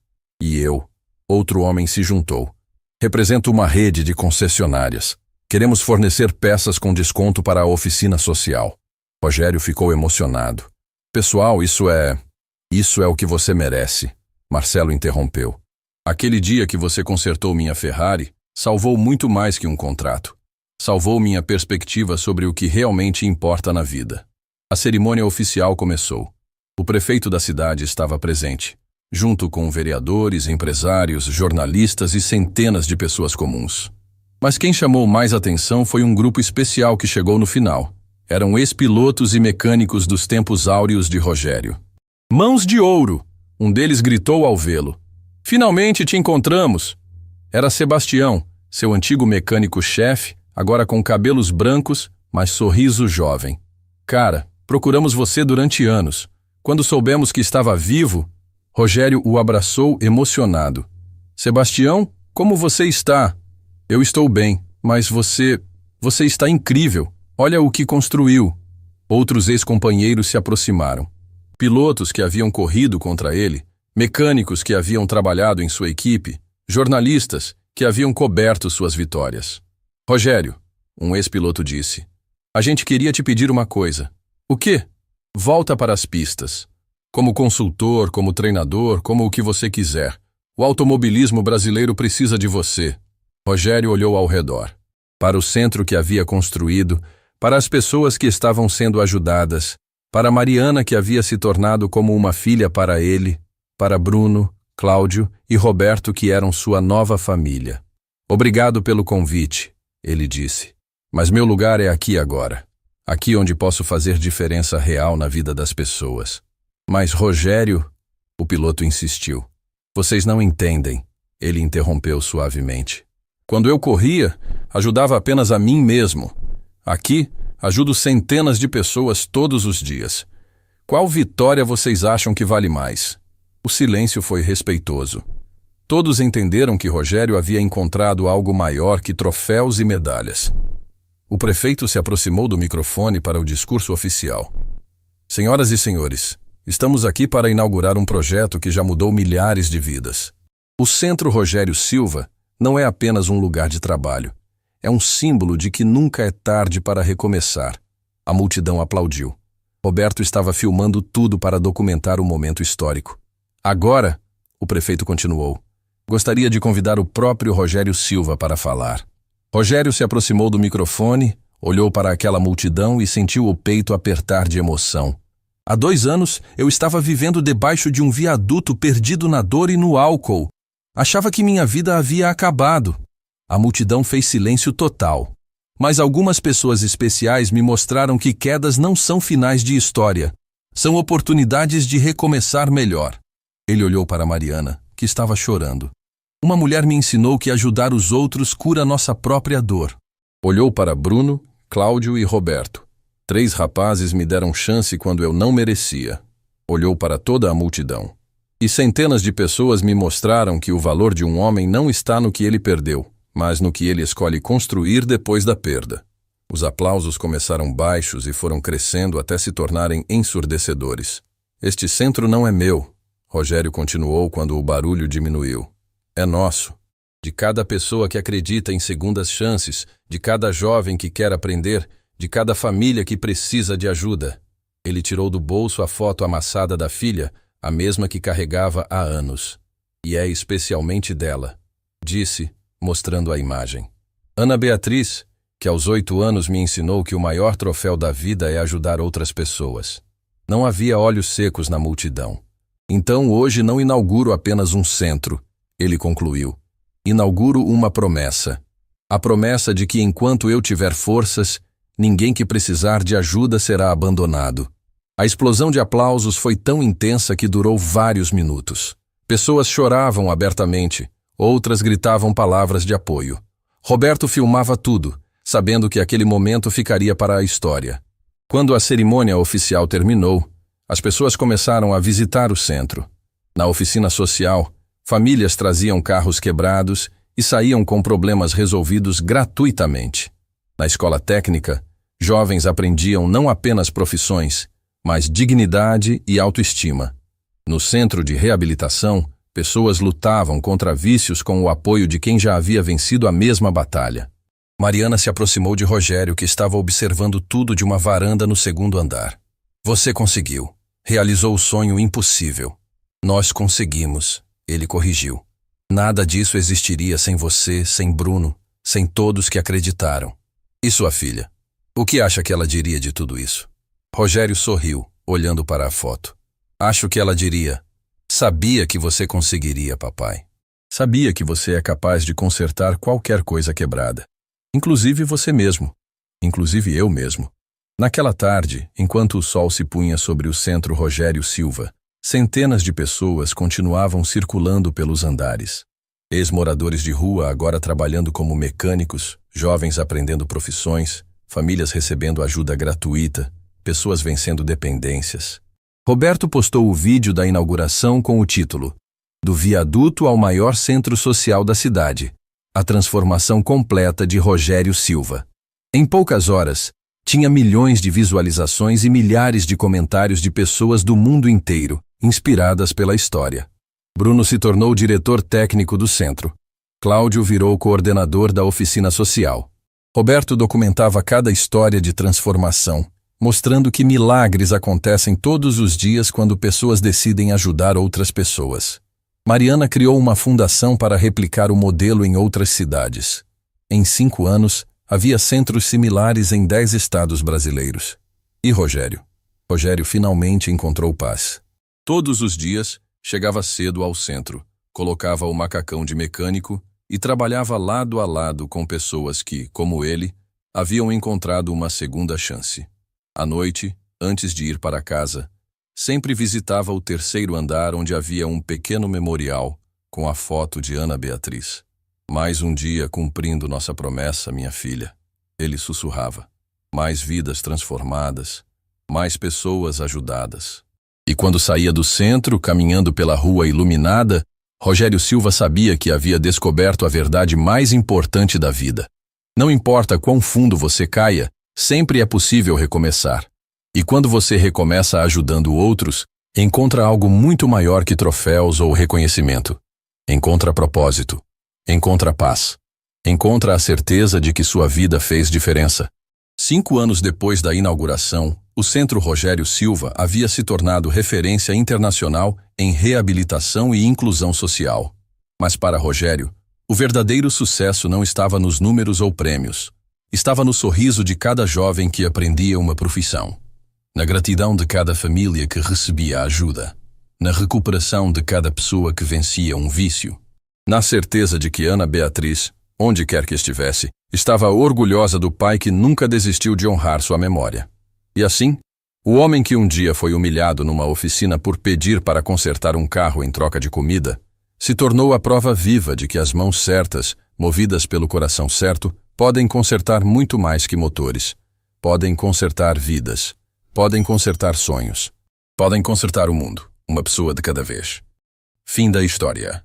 E eu, outro homem se juntou. Represento uma rede de concessionárias. Queremos fornecer peças com desconto para a oficina social. Rogério ficou emocionado. Pessoal, isso é o que você merece. Marcelo interrompeu. Aquele dia que você consertou minha Ferrari, salvou muito mais que um contrato. Salvou minha perspectiva sobre o que realmente importa na vida. A cerimônia oficial começou. O prefeito da cidade estava presente, junto com vereadores, empresários, jornalistas e centenas de pessoas comuns. Mas quem chamou mais atenção foi um grupo especial que chegou no final. Eram ex-pilotos e mecânicos dos tempos áureos de Rogério. Mãos de ouro! Um deles gritou ao vê-lo. Finalmente te encontramos! Era Sebastião, seu antigo mecânico-chefe, agora com cabelos brancos, mas sorriso jovem. Cara, procuramos você durante anos. Quando soubemos que estava vivo, Rogério o abraçou emocionado. Sebastião, como você está? Eu estou bem, mas você está incrível. Olha o que construiu. Outros ex-companheiros se aproximaram. Pilotos que haviam corrido contra ele, mecânicos que haviam trabalhado em sua equipe, jornalistas que haviam coberto suas vitórias. Rogério, um ex-piloto disse, a gente queria te pedir uma coisa. O quê? Volta para as pistas. Como consultor, como treinador, como o que você quiser. O automobilismo brasileiro precisa de você. Rogério olhou ao redor. Para o centro que havia construído, para as pessoas que estavam sendo ajudadas, para Mariana que havia se tornado como uma filha para ele, para Bruno, Cláudio e Roberto que eram sua nova família. Obrigado pelo convite, ele disse. Mas meu lugar é aqui agora. Aqui onde posso fazer diferença real na vida das pessoas. Mas Rogério, o piloto insistiu. Vocês não entendem, ele interrompeu suavemente. Quando eu corria, ajudava apenas a mim mesmo. Aqui, ajudo centenas de pessoas todos os dias. Qual vitória vocês acham que vale mais? O silêncio foi respeitoso. Todos entenderam que Rogério havia encontrado algo maior que troféus e medalhas. O prefeito se aproximou do microfone para o discurso oficial. Senhoras e senhores, estamos aqui para inaugurar um projeto que já mudou milhares de vidas. O Centro Rogério Silva não é apenas um lugar de trabalho. É um símbolo de que nunca é tarde para recomeçar. A multidão aplaudiu. Roberto estava filmando tudo para documentar o momento histórico. Agora, o prefeito continuou, gostaria de convidar o próprio Rogério Silva para falar. Rogério se aproximou do microfone, olhou para aquela multidão e sentiu o peito apertar de emoção. Há 2 anos, eu estava vivendo debaixo de um viaduto perdido na dor e no álcool. Achava que minha vida havia acabado. A multidão fez silêncio total. Mas algumas pessoas especiais me mostraram que quedas não são finais de história. São oportunidades de recomeçar melhor. Ele olhou para Mariana, que estava chorando. Uma mulher me ensinou que ajudar os outros cura nossa própria dor. Olhou para Bruno, Cláudio e Roberto. 3 rapazes me deram chance quando eu não merecia. Olhou para toda a multidão. E centenas de pessoas me mostraram que o valor de um homem não está no que ele perdeu, mas no que ele escolhe construir depois da perda. Os aplausos começaram baixos e foram crescendo até se tornarem ensurdecedores. Este centro não é meu, Rogério continuou quando o barulho diminuiu. É nosso. De cada pessoa que acredita em segundas chances, de cada jovem que quer aprender, de cada família que precisa de ajuda. Ele tirou do bolso a foto amassada da filha, a mesma que carregava há anos. E é especialmente dela, disse, mostrando a imagem. Ana Beatriz, que aos 8 anos me ensinou que o maior troféu da vida é ajudar outras pessoas. Não havia olhos secos na multidão. Então hoje não inauguro apenas um centro, ele concluiu. Inauguro uma promessa. A promessa de que enquanto eu tiver forças, ninguém que precisar de ajuda será abandonado. A explosão de aplausos foi tão intensa que durou vários minutos. Pessoas choravam abertamente, outras gritavam palavras de apoio. Roberto filmava tudo, sabendo que aquele momento ficaria para a história. Quando a cerimônia oficial terminou, as pessoas começaram a visitar o centro. Na oficina social, famílias traziam carros quebrados e saíam com problemas resolvidos gratuitamente. Na escola técnica, jovens aprendiam não apenas profissões, mas dignidade e autoestima. No centro de reabilitação, pessoas lutavam contra vícios com o apoio de quem já havia vencido a mesma batalha. Mariana se aproximou de Rogério, que estava observando tudo de uma varanda no 2º andar. Você conseguiu. Realizou o sonho impossível. Nós conseguimos. Ele corrigiu. Nada disso existiria sem você, sem Bruno, sem todos que acreditaram. E sua filha? O que acha que ela diria de tudo isso? Rogério sorriu, olhando para a foto. Acho que ela diria, sabia que você conseguiria, papai. Sabia que você é capaz de consertar qualquer coisa quebrada. Inclusive você mesmo. Inclusive eu mesmo. Naquela tarde, enquanto o sol se punha sobre o Centro Rogério Silva, centenas de pessoas continuavam circulando pelos andares. Ex-moradores de rua agora trabalhando como mecânicos, jovens aprendendo profissões, famílias recebendo ajuda gratuita, pessoas vencendo dependências. Roberto postou o vídeo da inauguração com o título Do viaduto ao maior centro social da cidade, a transformação completa de Rogério Silva. Em poucas horas, tinha milhões de visualizações e milhares de comentários de pessoas do mundo inteiro, inspiradas pela história. Bruno se tornou diretor técnico do centro. Cláudio virou coordenador da oficina social. Roberto documentava cada história de transformação, mostrando que milagres acontecem todos os dias quando pessoas decidem ajudar outras pessoas. Mariana criou uma fundação para replicar o modelo em outras cidades. Em 5 anos, havia centros similares em 10 estados brasileiros. E Rogério? Rogério finalmente encontrou paz. Todos os dias, chegava cedo ao centro, colocava o macacão de mecânico e trabalhava lado a lado com pessoas que, como ele, haviam encontrado uma segunda chance. À noite, antes de ir para casa, sempre visitava o 3º andar onde havia um pequeno memorial com a foto de Ana Beatriz. Mais um dia cumprindo nossa promessa, minha filha. Ele sussurrava. Mais vidas transformadas, mais pessoas ajudadas. E quando saía do centro, caminhando pela rua iluminada, Rogério Silva sabia que havia descoberto a verdade mais importante da vida. Não importa quão fundo você caia, sempre é possível recomeçar. E quando você recomeça ajudando outros, encontra algo muito maior que troféus ou reconhecimento. Encontra propósito. Encontra paz. Encontra a certeza de que sua vida fez diferença. 5 anos depois da inauguração, o Centro Rogério Silva havia se tornado referência internacional em reabilitação e inclusão social. Mas para Rogério, o verdadeiro sucesso não estava nos números ou prêmios. Estava no sorriso de cada jovem que aprendia uma profissão. Na gratidão de cada família que recebia ajuda. Na recuperação de cada pessoa que vencia um vício. Na certeza de que Ana Beatriz, onde quer que estivesse, estava orgulhosa do pai que nunca desistiu de honrar sua memória. E assim, o homem que um dia foi humilhado numa oficina por pedir para consertar um carro em troca de comida, se tornou a prova viva de que as mãos certas, movidas pelo coração certo, podem consertar muito mais que motores. Podem consertar vidas. Podem consertar sonhos. Podem consertar o mundo, uma pessoa de cada vez. Fim da história.